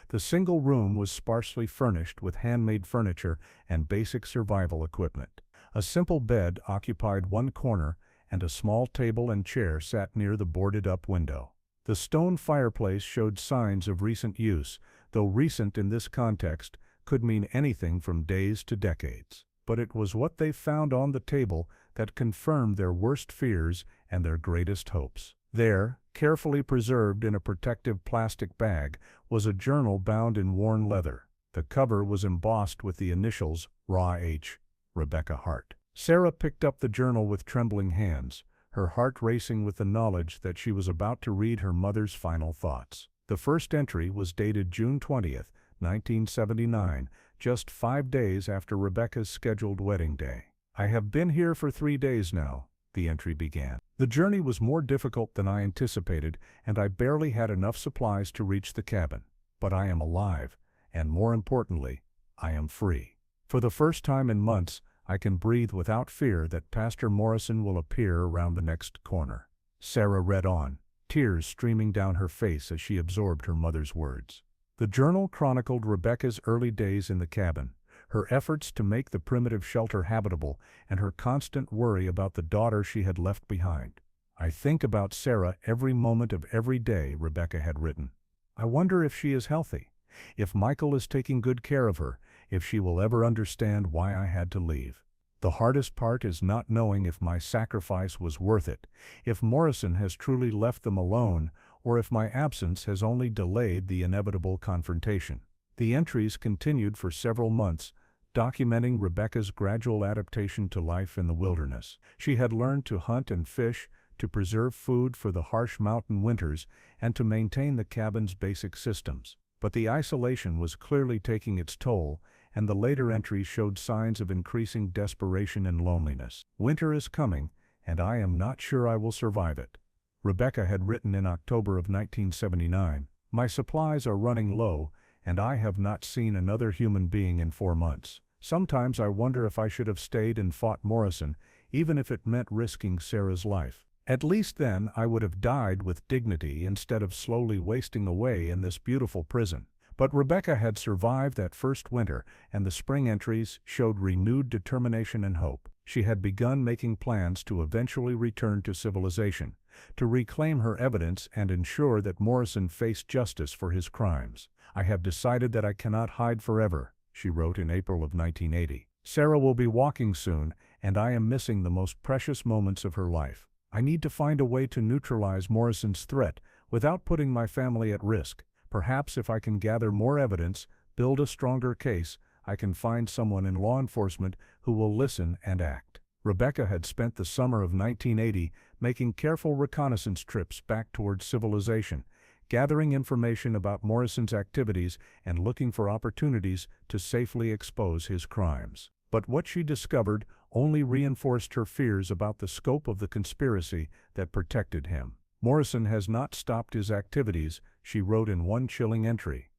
The single room was sparsely furnished with handmade furniture and basic survival equipment. A simple bed occupied one corner, and a small table and chair sat near the boarded-up window. The stone fireplace showed signs of recent use, though recent in this context could mean anything from days to decades. But it was what they found on the table that confirmed their worst fears and their greatest hopes. There, carefully preserved in a protective plastic bag, was a journal bound in worn leather. The cover was embossed with the initials Raw H, Rebecca Hart. Sarah picked up the journal with trembling hands, her heart racing with the knowledge that she was about to read her mother's final thoughts. The first entry was dated June 20th, 1979, just 5 days after Rebecca's scheduled wedding day. "I have been here for 3 days now," the entry began. "The journey was more difficult than I anticipated, and I barely had enough supplies to reach the cabin. But I am alive, and more importantly, I am free. For the first time in months, I can breathe without fear that Pastor Morrison will appear around the next corner." Sarah read on, tears streaming down her face as she absorbed her mother's words. The journal chronicled Rebecca's early days in the cabin, her efforts to make the primitive shelter habitable, and her constant worry about the daughter she had left behind. "I think about Sarah every moment of every day," Rebecca had written. "I wonder if she is healthy, if Michael is taking good care of her, if she will ever understand why I had to leave. The hardest part is not knowing if my sacrifice was worth it, if Morrison has truly left them alone, or if my absence has only delayed the inevitable confrontation." The entries continued for several months, documenting Rebecca's gradual adaptation to life in the wilderness. She had learned to hunt and fish, to preserve food for the harsh mountain winters, and to maintain the cabin's basic systems. But the isolation was clearly taking its toll, and the later entries showed signs of increasing desperation and loneliness. "Winter is coming, and I am not sure I will survive it," Rebecca had written in October of 1979. "My supplies are running low, and I have not seen another human being in 4 months. Sometimes I wonder if I should have stayed and fought Morrison, even if it meant risking Sarah's life. At least then I would have died with dignity instead of slowly wasting away in this beautiful prison." But Rebecca had survived that first winter, and the spring entries showed renewed determination and hope. She had begun making plans to eventually return to civilization, to reclaim her evidence and ensure that Morrison faced justice for his crimes. "I have decided that I cannot hide forever," she wrote in April of 1980. "Sarah will be walking soon, and I am missing the most precious moments of her life. I need to find a way to neutralize Morrison's threat without putting my family at risk. Perhaps if I can gather more evidence, build a stronger case, I can find someone in law enforcement who will listen and act." Rebecca had spent the summer of 1980 making careful reconnaissance trips back towards civilization, gathering information about Morrison's activities and looking for opportunities to safely expose his crimes. But what she discovered only reinforced her fears about the scope of the conspiracy that protected him. "Morrison has not stopped his activities," she wrote in one chilling entry.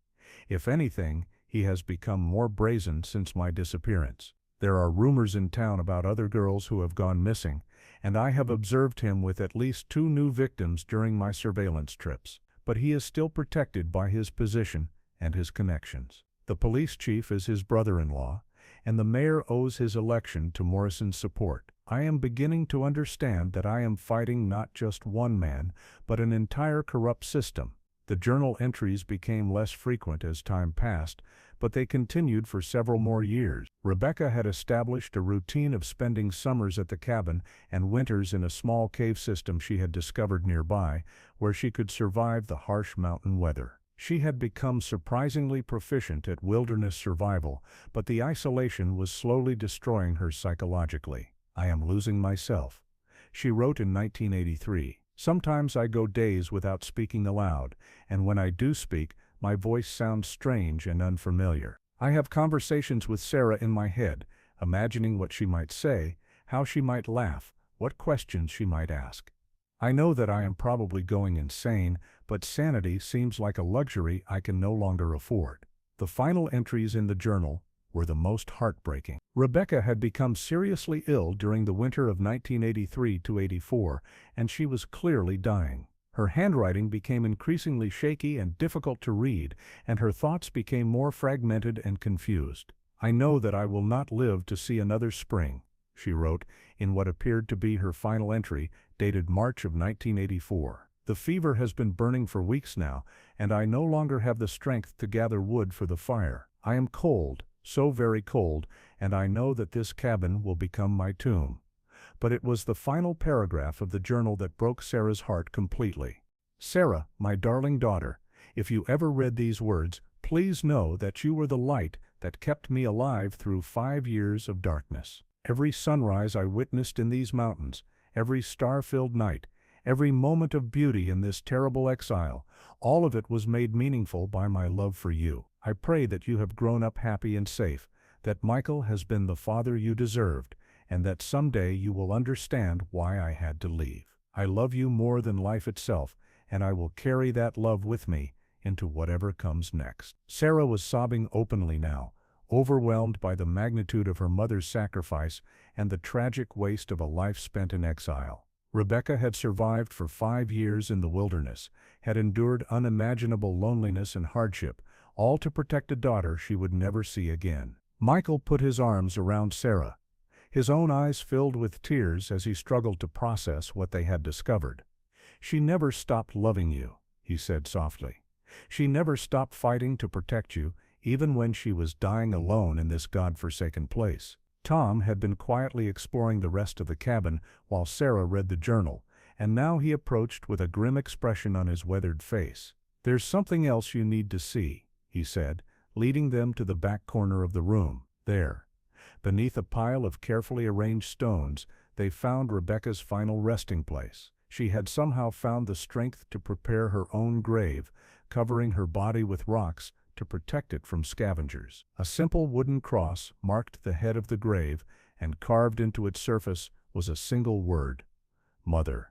"If anything, he has become more brazen since my disappearance. There are rumors in town about other girls who have gone missing, and I have observed him with at least 2 new victims during my surveillance trips. But he is still protected by his position and his connections. The police chief is his brother-in-law, and the mayor owes his election to Morrison's support. I am beginning to understand that I am fighting not just one man, but an entire corrupt system." The journal entries became less frequent as time passed, but they continued for several more years. Rebecca had established a routine of spending summers at the cabin and winters in a small cave system she had discovered nearby, where she could survive the harsh mountain weather. She had become surprisingly proficient at wilderness survival, but the isolation was slowly destroying her psychologically. "I am losing myself," she wrote in 1983. "Sometimes I go days without speaking aloud, and when I do speak, my voice sounds strange and unfamiliar. I have conversations with Sarah in my head, imagining what she might say, how she might laugh, what questions she might ask. I know that I am probably going insane, but sanity seems like a luxury I can no longer afford." The final entries in the journal were the most heartbreaking. Rebecca had become seriously ill during the winter of 1983–84, and she was clearly dying. Her handwriting became increasingly shaky and difficult to read, and her thoughts became more fragmented and confused. "I know that I will not live to see another spring," she wrote in what appeared to be her final entry, dated March of 1984. "The fever has been burning for weeks now, and I no longer have the strength to gather wood for the fire. I am cold, so very cold, and I know that this cabin will become my tomb." But it was the final paragraph of the journal that broke Sarah's heart completely. "Sarah, my darling daughter, if you ever read these words, please know that you were the light that kept me alive through 5 years of darkness. Every sunrise I witnessed in these mountains, every star-filled night, every moment of beauty in this terrible exile, all of it was made meaningful by my love for you. I pray that you have grown up happy and safe, that Michael has been the father you deserved, and that someday you will understand why I had to leave. I love you more than life itself, and I will carry that love with me into whatever comes next." Sarah was sobbing openly now, overwhelmed by the magnitude of her mother's sacrifice and the tragic waste of a life spent in exile. Rebecca had survived for 5 years in the wilderness, had endured unimaginable loneliness and hardship, all to protect a daughter she would never see again. Michael put his arms around Sarah. His own eyes filled with tears as he struggled to process what they had discovered. "She never stopped loving you," he said softly. "She never stopped fighting to protect you, even when she was dying alone in this God-forsaken place. Tom had been quietly exploring the rest of the cabin while Sarah read the journal, and now he approached with a grim expression on his weathered face. "There's something else you need to see," he said, leading them to the back corner of the room. There, beneath a pile of carefully arranged stones, they found Rebecca's final resting place. She had somehow found the strength to prepare her own grave, covering her body with rocks to protect it from scavengers. A simple wooden cross marked the head of the grave, and carved into its surface was a single word: Mother.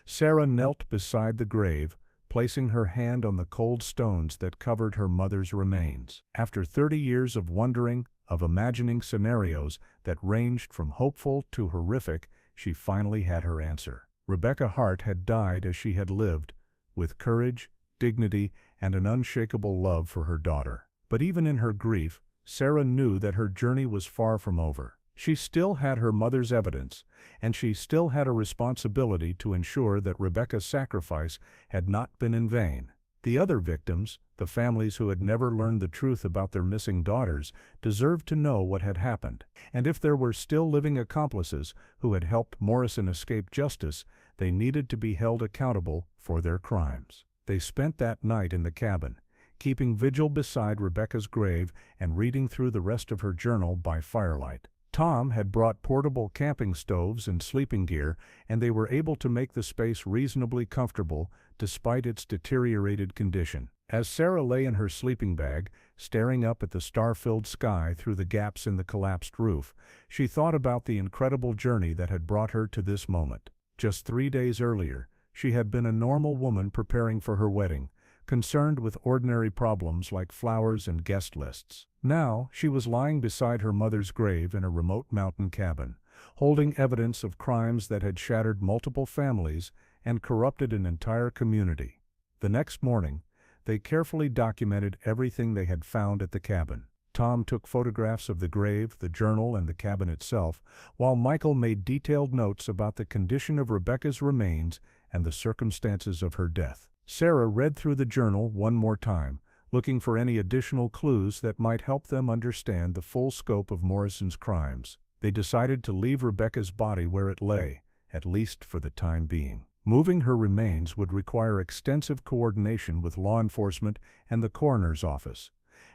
Sarah knelt beside the grave, placing her hand on the cold stones that covered her mother's remains. After 30 years of wondering, of imagining scenarios that ranged from hopeful to horrific, she finally had her answer. Rebecca Hart had died as she had lived, with courage, dignity, and an unshakable love for her daughter. But even in her grief, Sarah knew that her journey was far from over. She still had her mother's evidence, and she still had a responsibility to ensure that Rebecca's sacrifice had not been in vain. The other victims, the families who had never learned the truth about their missing daughters, deserved to know what had happened. And if there were still living accomplices who had helped Morrison escape justice, they needed to be held accountable for their crimes. They spent that night in the cabin, keeping vigil beside Rebecca's grave and reading through the rest of her journal by firelight. Tom had brought portable camping stoves and sleeping gear, and they were able to make the space reasonably comfortable despite its deteriorated condition. As Sarah lay in her sleeping bag, staring up at the star-filled sky through the gaps in the collapsed roof, she thought about the incredible journey that had brought her to this moment. Just 3 days earlier, she had been a normal woman preparing for her wedding, concerned with ordinary problems like flowers and guest lists. Now, she was lying beside her mother's grave in a remote mountain cabin, holding evidence of crimes that had shattered multiple families and corrupted an entire community. The next morning, they carefully documented everything they had found at the cabin. Tom took photographs of the grave, the journal, and the cabin itself, while Michael made detailed notes about the condition of Rebecca's remains and the circumstances of her death. Sarah read through the journal one more time, looking for any additional clues that might help them understand the full scope of Morrison's crimes. They decided to leave Rebecca's body where it lay, at least for the time being. Moving her remains would require extensive coordination with law enforcement and the coroner's office,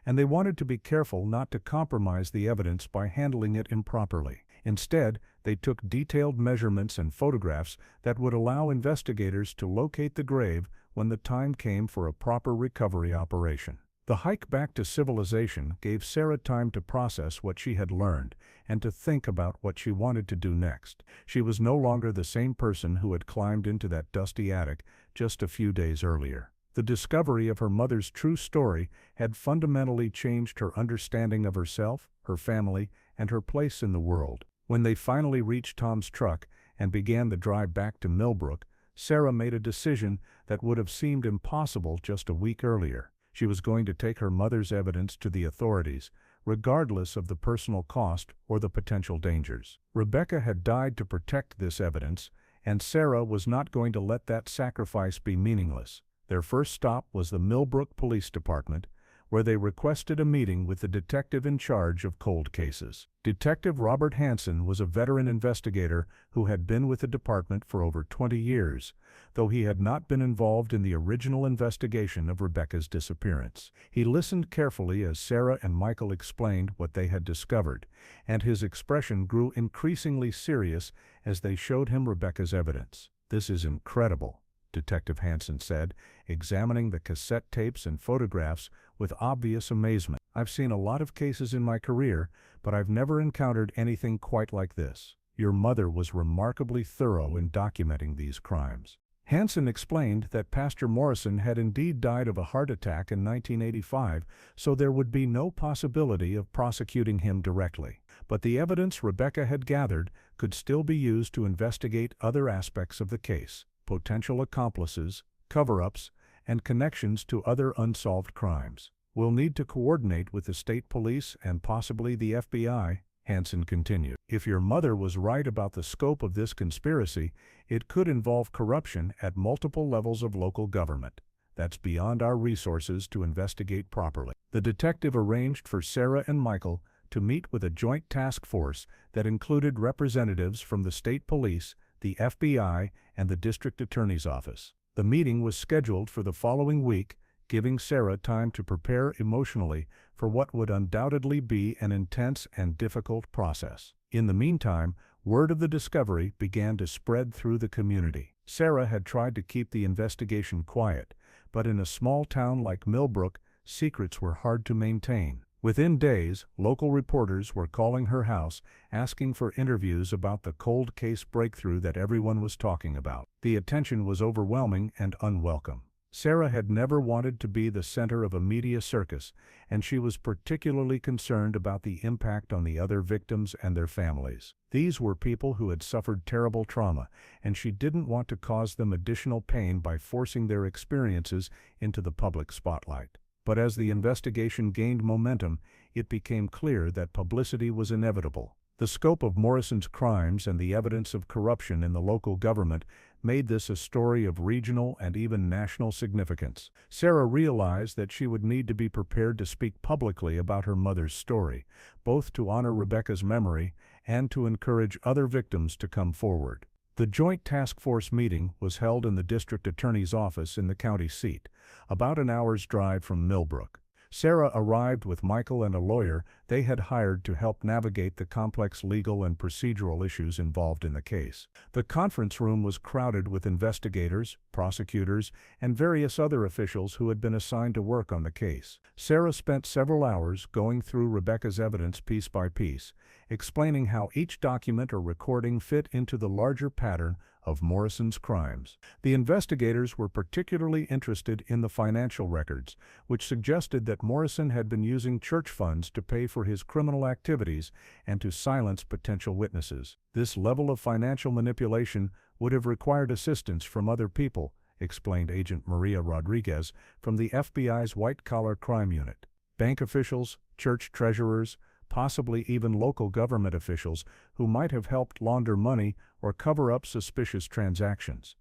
and they wanted to be careful not to compromise the evidence by handling it improperly. Instead, they took detailed measurements and photographs that would allow investigators to locate the grave when the time came for a proper recovery operation. The hike back to civilization gave Sarah time to process what she had learned and to think about what she wanted to do next. She was no longer the same person who had climbed into that dusty attic just a few days earlier. The discovery of her mother's true story had fundamentally changed her understanding of herself, her family, and her place in the world. When they finally reached Tom's truck and began the drive back to Millbrook, Sarah made a decision that would have seemed impossible just a week earlier. She was going to take her mother's evidence to the authorities, regardless of the personal cost or the potential dangers. Rebecca had died to protect this evidence, and Sarah was not going to let that sacrifice be meaningless. Their first stop was the Millbrook Police Department, where they requested a meeting with the detective in charge of cold cases. Detective Robert Hansen was a veteran investigator who had been with the department for over 20 years, though he had not been involved in the original investigation of Rebecca's disappearance. He listened carefully as Sarah and Michael explained what they had discovered, and his expression grew increasingly serious as they showed him Rebecca's evidence. "This is incredible," Detective Hansen said, examining the cassette tapes and photographs with obvious amazement. "I've seen a lot of cases in my career, but I've never encountered anything quite like this. Your mother was remarkably thorough in documenting these crimes." Hansen explained that Pastor Morrison had indeed died of a heart attack in 1985, so there would be no possibility of prosecuting him directly. But the evidence Rebecca had gathered could still be used to investigate other aspects of the case: potential accomplices, cover-ups, and connections to other unsolved crimes. "We'll need to coordinate with the state police and possibly the FBI," Hansen continued. "If your mother was right about the scope of this conspiracy, it could involve corruption at multiple levels of local government. that's beyond our resources to investigate properly. The detective arranged for Sarah and Michael to meet with a joint task force that included representatives from the state police, the FBI, and the district attorney's office. The meeting was scheduled for the following week, giving Sarah time to prepare emotionally for what would undoubtedly be an intense and difficult process. In the meantime, word of the discovery began to spread through the community. Sarah had tried to keep the investigation quiet, but in a small town like Millbrook, secrets were hard to maintain. Within days, local reporters were calling her house, asking for interviews about the cold case breakthrough that everyone was talking about. The attention was overwhelming and unwelcome. Sarah had never wanted to be the center of a media circus, and she was particularly concerned about the impact on the other victims and their families. These were people who had suffered terrible trauma, and she didn't want to cause them additional pain by forcing their experiences into the public spotlight. But as the investigation gained momentum, it became clear that publicity was inevitable. The scope of Morrison's crimes and the evidence of corruption in the local government made this a story of regional and even national significance. Sarah realized that she would need to be prepared to speak publicly about her mother's story, both to honor Rebecca's memory and to encourage other victims to come forward. The Joint Task Force meeting was held in the district attorney's office in the county seat, about an hour's drive from Millbrook. Sarah arrived with Michael and a lawyer they had hired to help navigate the complex legal and procedural issues involved in the case. The conference room was crowded with investigators, prosecutors, and various other officials who had been assigned to work on the case. Sarah spent several hours going through Rebecca's evidence piece by piece, explaining how each document or recording fit into the larger pattern of Morrison's crimes. The investigators were particularly interested in the financial records, which suggested that Morrison had been using church funds to pay for his criminal activities and to silence potential witnesses. This level of financial manipulation would have required assistance from other people, explained Agent Maria Rodriguez from the FBI's white-collar crime unit. Bank officials, church treasurers, possibly even local government officials who might have helped launder money or cover up suspicious transactions.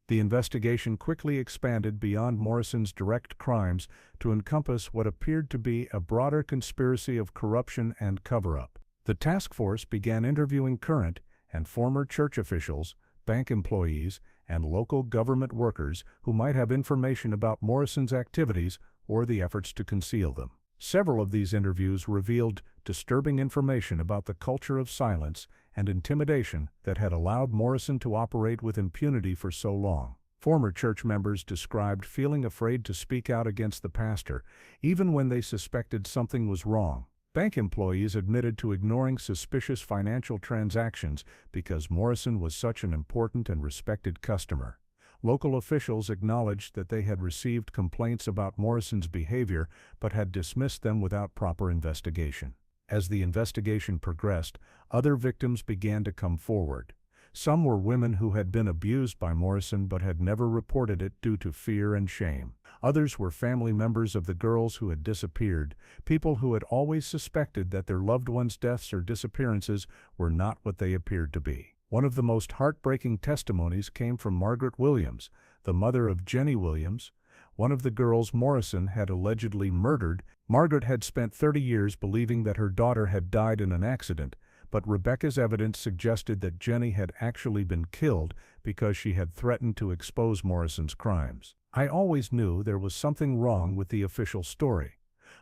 The investigation quickly expanded beyond Morrison's direct crimes to encompass what appeared to be a broader conspiracy of corruption and cover-up. The task force began interviewing current and former church officials, bank employees, and local government workers who might have information about Morrison's activities or the efforts to conceal them. Several of these interviews revealed disturbing information about the culture of silence and intimidation that had allowed Morrison to operate with impunity for so long. Former church members described feeling afraid to speak out against the pastor, even when they suspected something was wrong. Bank employees admitted to ignoring suspicious financial transactions because Morrison was such an important and respected customer. Local officials acknowledged that they had received complaints about Morrison's behavior but had dismissed them without proper investigation. As the investigation progressed, other victims began to come forward. Some were women who had been abused by Morrison but had never reported it due to fear and shame. Others were family members of the girls who had disappeared, people who had always suspected that their loved ones' deaths or disappearances were not what they appeared to be. One of the most heartbreaking testimonies came from Margaret Williams, the mother of Jenny Williams, one of the girls Morrison had allegedly murdered. Margaret had spent 30 years believing that her daughter had died in an accident, but Rebecca's evidence suggested that Jenny had actually been killed because she had threatened to expose Morrison's crimes. "I always knew there was something wrong with the official story,"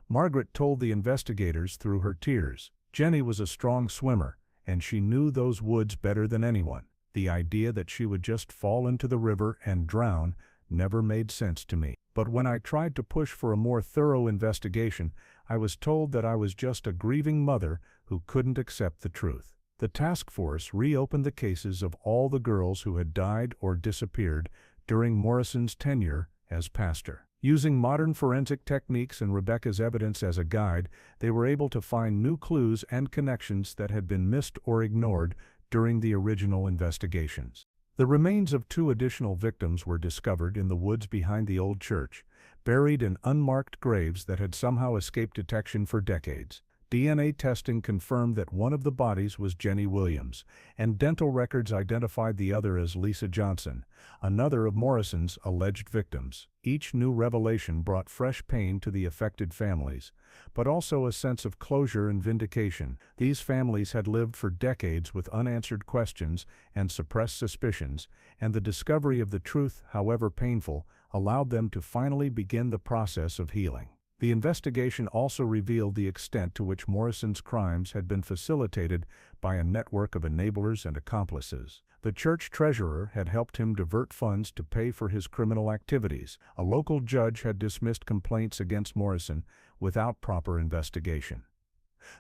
Margaret told the investigators through her tears. "Jenny was a strong swimmer, and she knew those woods better than anyone. The idea that she would just fall into the river and drown never made sense to me. But when I tried to push for a more thorough investigation, I was told that I was just a grieving mother who couldn't accept the truth." The task force reopened the cases of all the girls who had died or disappeared during Morrison's tenure as pastor. Using modern forensic techniques and Rebecca's evidence as a guide, they were able to find new clues and connections that had been missed or ignored during the original investigations. The remains of 2 additional victims were discovered in the woods behind the old church, buried in unmarked graves that had somehow escaped detection for decades. DNA testing confirmed that one of the bodies was Jenny Williams, and dental records identified the other as Lisa Johnson, another of Morrison's alleged victims. Each new revelation brought fresh pain to the affected families, but also a sense of closure and vindication. These families had lived for decades with unanswered questions and suppressed suspicions, and the discovery of the truth, however painful, allowed them to finally begin the process of healing. The investigation also revealed the extent to which Morrison's crimes had been facilitated by a network of enablers and accomplices. The church treasurer had helped him divert funds to pay for his criminal activities. A local judge had dismissed complaints against Morrison without proper investigation.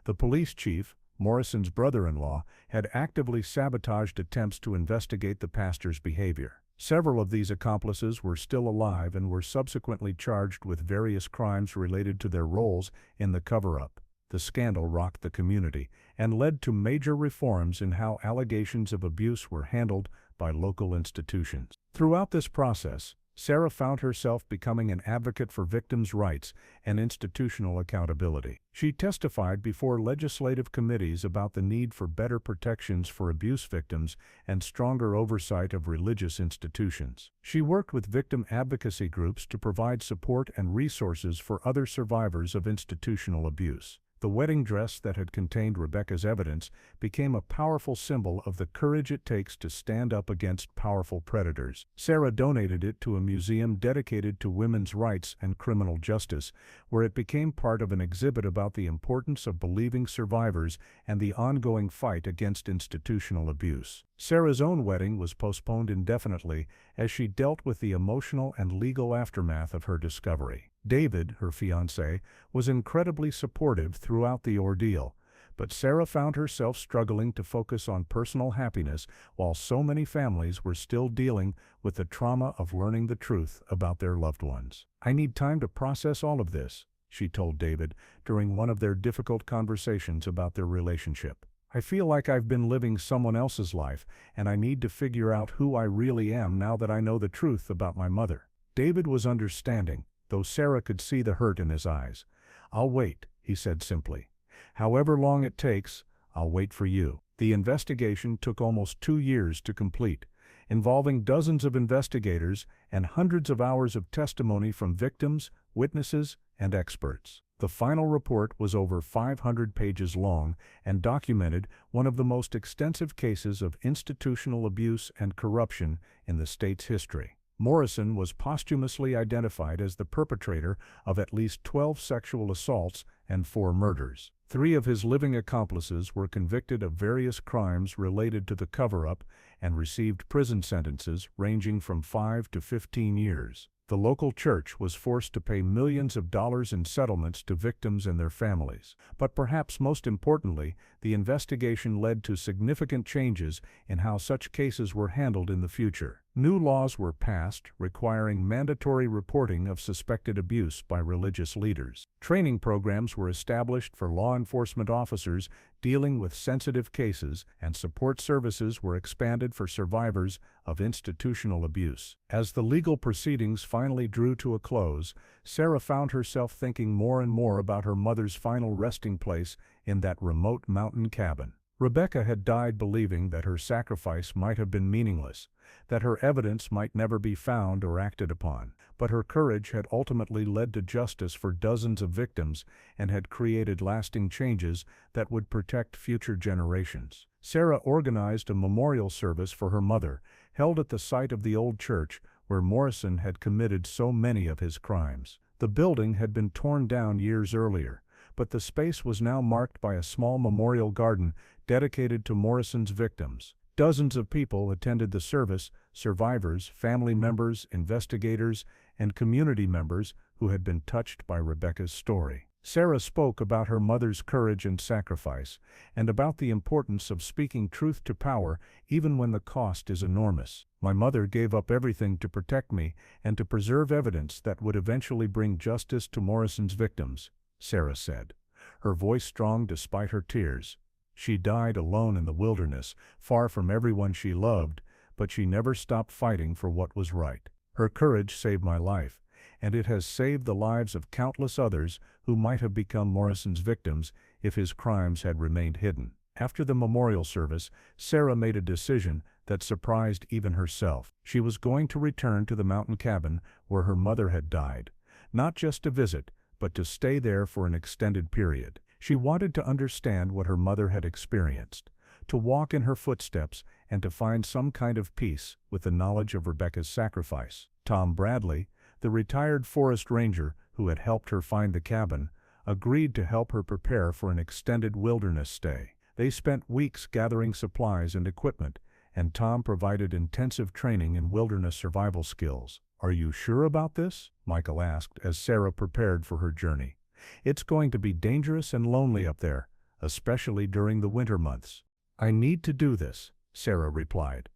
The police chief, Morrison's brother-in-law, had actively sabotaged attempts to investigate the pastor's behavior. Several of these accomplices were still alive and were subsequently charged with various crimes related to their roles in the cover-up. The scandal rocked the community and led to major reforms in how allegations of abuse were handled by local institutions. Throughout this process, Sarah found herself becoming an advocate for victims' rights and institutional accountability. She testified before legislative committees about the need for better protections for abuse victims and stronger oversight of religious institutions. She worked with victim advocacy groups to provide support and resources for other survivors of institutional abuse. The wedding dress that had contained Rebecca's evidence became a powerful symbol of the courage it takes to stand up against powerful predators. Sarah donated it to a museum dedicated to women's rights and criminal justice, where it became part of an exhibit about the importance of believing survivors and the ongoing fight against institutional abuse. Sarah's own wedding was postponed indefinitely as she dealt with the emotional and legal aftermath of her discovery. David, her fiancé, was incredibly supportive throughout the ordeal, but Sarah found herself struggling to focus on personal happiness while so many families were still dealing with the trauma of learning the truth about their loved ones. "I need time to process all of this," she told David during one of their difficult conversations about their relationship. "I feel like I've been living someone else's life, and I need to figure out who I really am now that I know the truth about my mother." David was understanding, though Sarah could see the hurt in his eyes. "I'll wait," he said simply. "However long it takes, I'll wait for you." The investigation took almost 2 years to complete, involving dozens of investigators and hundreds of hours of testimony from victims, witnesses, and experts. The final report was over 500 pages long and documented one of the most extensive cases of institutional abuse and corruption in the state's history. Morrison was posthumously identified as the perpetrator of at least 12 sexual assaults and 4 murders. 3 of his living accomplices were convicted of various crimes related to the cover-up and received prison sentences ranging from 5 to 15 years. The local church was forced to pay millions of dollars in settlements to victims and their families. But perhaps most importantly, the investigation led to significant changes in how such cases were handled in the future. New laws were passed requiring mandatory reporting of suspected abuse by religious leaders. Training programs were established for law enforcement officers dealing with sensitive cases, and support services were expanded for survivors of institutional abuse. As the legal proceedings finally drew to a close, Sarah found herself thinking more and more about her mother's final resting place in that remote mountain cabin. Rebecca had died believing that her sacrifice might have been meaningless, that her evidence might never be found or acted upon. But her courage had ultimately led to justice for dozens of victims and had created lasting changes that would protect future generations. Sarah organized a memorial service for her mother, held at the site of the old church where Morrison had committed so many of his crimes. The building had been torn down years earlier, but the space was now marked by a small memorial garden dedicated to Morrison's victims. Dozens of people attended the service: survivors, family members, investigators, and community members who had been touched by Rebecca's story. Sarah spoke about her mother's courage and sacrifice, and about the importance of speaking truth to power even when the cost is enormous. "My mother gave up everything to protect me and to preserve evidence that would eventually bring justice to Morrison's victims," Sarah said, her voice strong despite her tears. "She died alone in the wilderness, far from everyone she loved, but she never stopped fighting for what was right. Her courage saved my life, and it has saved the lives of countless others who might have become Morrison's victims if his crimes had remained hidden. After the memorial service, Sarah made a decision that surprised even herself. She was going to return to the mountain cabin where her mother had died, not just to visit, but to stay there for an extended period. She wanted to understand what her mother had experienced, to walk in her footsteps, and to find some kind of peace with the knowledge of Rebecca's sacrifice. Tom Bradley, the retired forest ranger who had helped her find the cabin, agreed to help her prepare for an extended wilderness stay. They spent weeks gathering supplies and equipment, and Tom provided intensive training in wilderness survival skills. "Are you sure about this?" Michael asked as Sarah prepared for her journey. "It's going to be dangerous and lonely up there, especially during the winter months." "I need to do this," Sarah replied.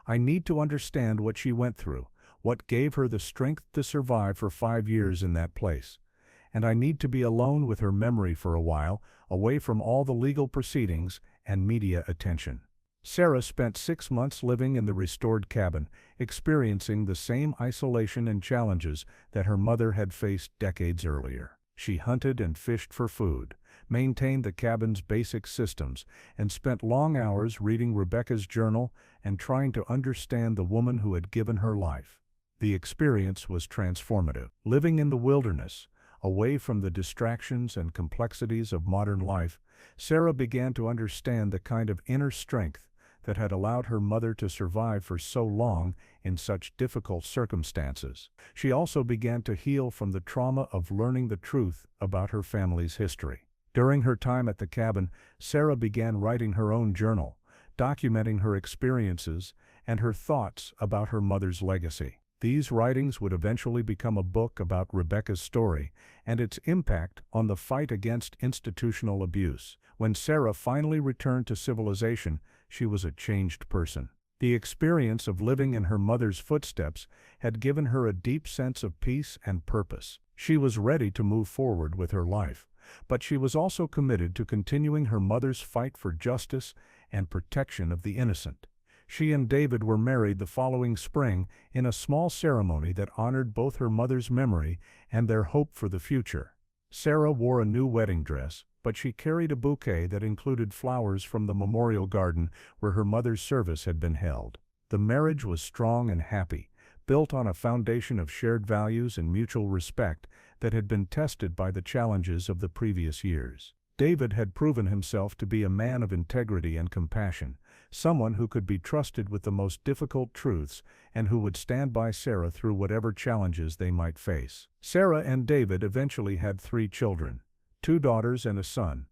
"I need to understand what she went through, what gave her the strength to survive for 5 years in that place. And I need to be alone with her memory for a while, away from all the legal proceedings and media attention." Sarah spent 6 months living in the restored cabin, experiencing the same isolation and challenges that her mother had faced decades earlier. She hunted and fished for food, maintained the cabin's basic systems, and spent long hours reading Rebecca's journal and trying to understand the woman who had given her life. The experience was transformative. Living in the wilderness, away from the distractions and complexities of modern life, Sarah began to understand the kind of inner strength that had allowed her mother to survive for so long in such difficult circumstances. She also began to heal from the trauma of learning the truth about her family's history. During her time at the cabin, Sarah began writing her own journal, documenting her experiences and her thoughts about her mother's legacy. These writings would eventually become a book about Rebecca's story and its impact on the fight against institutional abuse. When Sarah finally returned to civilization, she was a changed person. The experience of living in her mother's footsteps had given her a deep sense of peace and purpose. She was ready to move forward with her life, but she was also committed to continuing her mother's fight for justice and protection of the innocent. She and David were married the following spring in a small ceremony that honored both her mother's memory and their hope for the future. Sarah wore a new wedding dress, but she carried a bouquet that included flowers from the memorial garden where her mother's service had been held. The marriage was strong and happy, built on a foundation of shared values and mutual respect that had been tested by the challenges of the previous years. David had proven himself to be a man of integrity and compassion, someone who could be trusted with the most difficult truths and who would stand by Sarah through whatever challenges they might face. Sarah and David eventually had 3 children, 2 daughters and a son,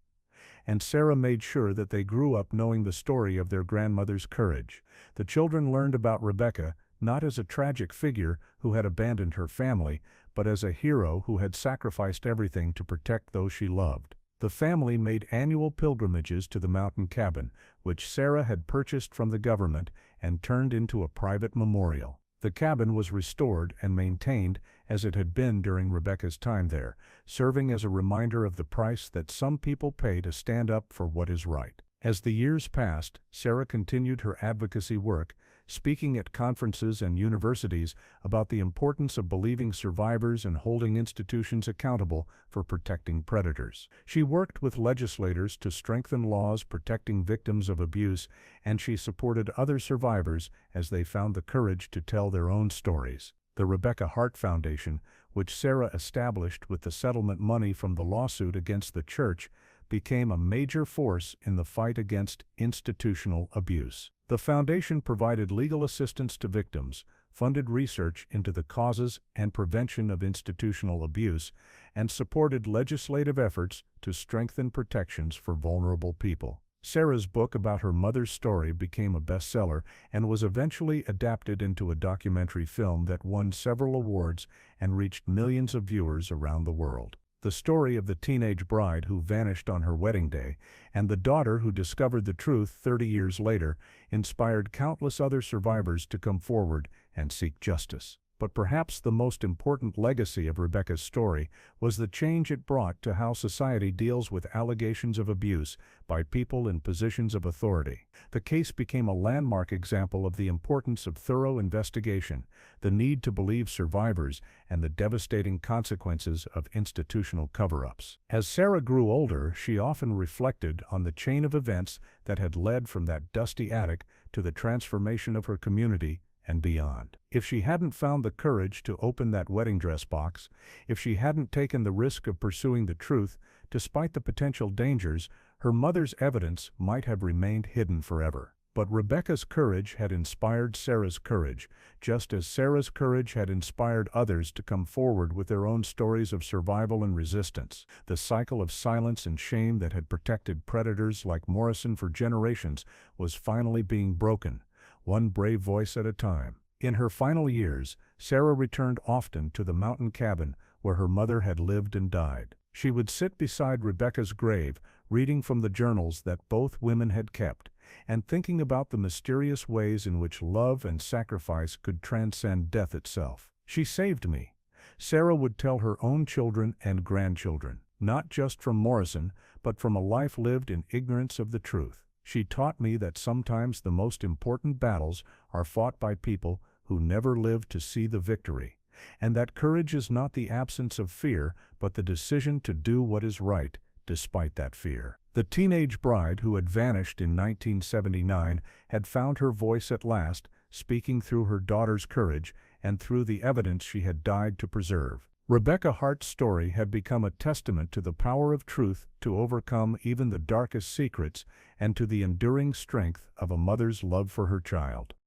and Sarah made sure that they grew up knowing the story of their grandmother's courage. The children learned about Rebecca not as a tragic figure who had abandoned her family, but as a hero who had sacrificed everything to protect those she loved. The family made annual pilgrimages to the mountain cabin, which Sarah had purchased from the government and turned into a private memorial. The cabin was restored and maintained as it had been during Rebecca's time there, serving as a reminder of the price that some people pay to stand up for what is right. As the years passed, Sarah continued her advocacy work, speaking at conferences and universities about the importance of believing survivors and holding institutions accountable for protecting predators. She worked with legislators to strengthen laws protecting victims of abuse, and she supported other survivors as they found the courage to tell their own stories. The Rebecca Hart Foundation, which Sarah established with the settlement money from the lawsuit against the church, became a major force in the fight against institutional abuse. The foundation provided legal assistance to victims, funded research into the causes and prevention of institutional abuse, and supported legislative efforts to strengthen protections for vulnerable people. Sarah's book about her mother's story became a bestseller and was eventually adapted into a documentary film that won several awards and reached millions of viewers around the world. The story of the teenage bride who vanished on her wedding day and the daughter who discovered the truth 30 years later inspired countless other survivors to come forward and seek justice. But perhaps the most important legacy of Rebecca's story was the change it brought to how society deals with allegations of abuse by people in positions of authority. The case became a landmark example of the importance of thorough investigation, the need to believe survivors, and the devastating consequences of institutional cover-ups. As Sarah grew older, she often reflected on the chain of events that had led from that dusty attic to the transformation of her community and beyond. If she hadn't found the courage to open that wedding dress box, if she hadn't taken the risk of pursuing the truth, despite the potential dangers, her mother's evidence might have remained hidden forever. But Rebecca's courage had inspired Sarah's courage, just as Sarah's courage had inspired others to come forward with their own stories of survival and resistance. The cycle of silence and shame that had protected predators like Morrison for generations was finally being broken, one brave voice at a time. In her final years, Sarah returned often to the mountain cabin where her mother had lived and died. She would sit beside Rebecca's grave, reading from the journals that both women had kept, and thinking about the mysterious ways in which love and sacrifice could transcend death itself. "She saved me," Sarah would tell her own children and grandchildren, not just from Morrison, but from a life lived in ignorance of the truth. "She taught me that sometimes the most important battles are fought by people who never lived to see the victory, and that courage is not the absence of fear, but the decision to do what is right, despite that fear." The teenage bride who had vanished in 1979 had found her voice at last, speaking through her daughter's courage and through the evidence she had died to preserve. Rebecca Hart's story had become a testament to the power of truth to overcome even the darkest secrets and to the enduring strength of a mother's love for her child.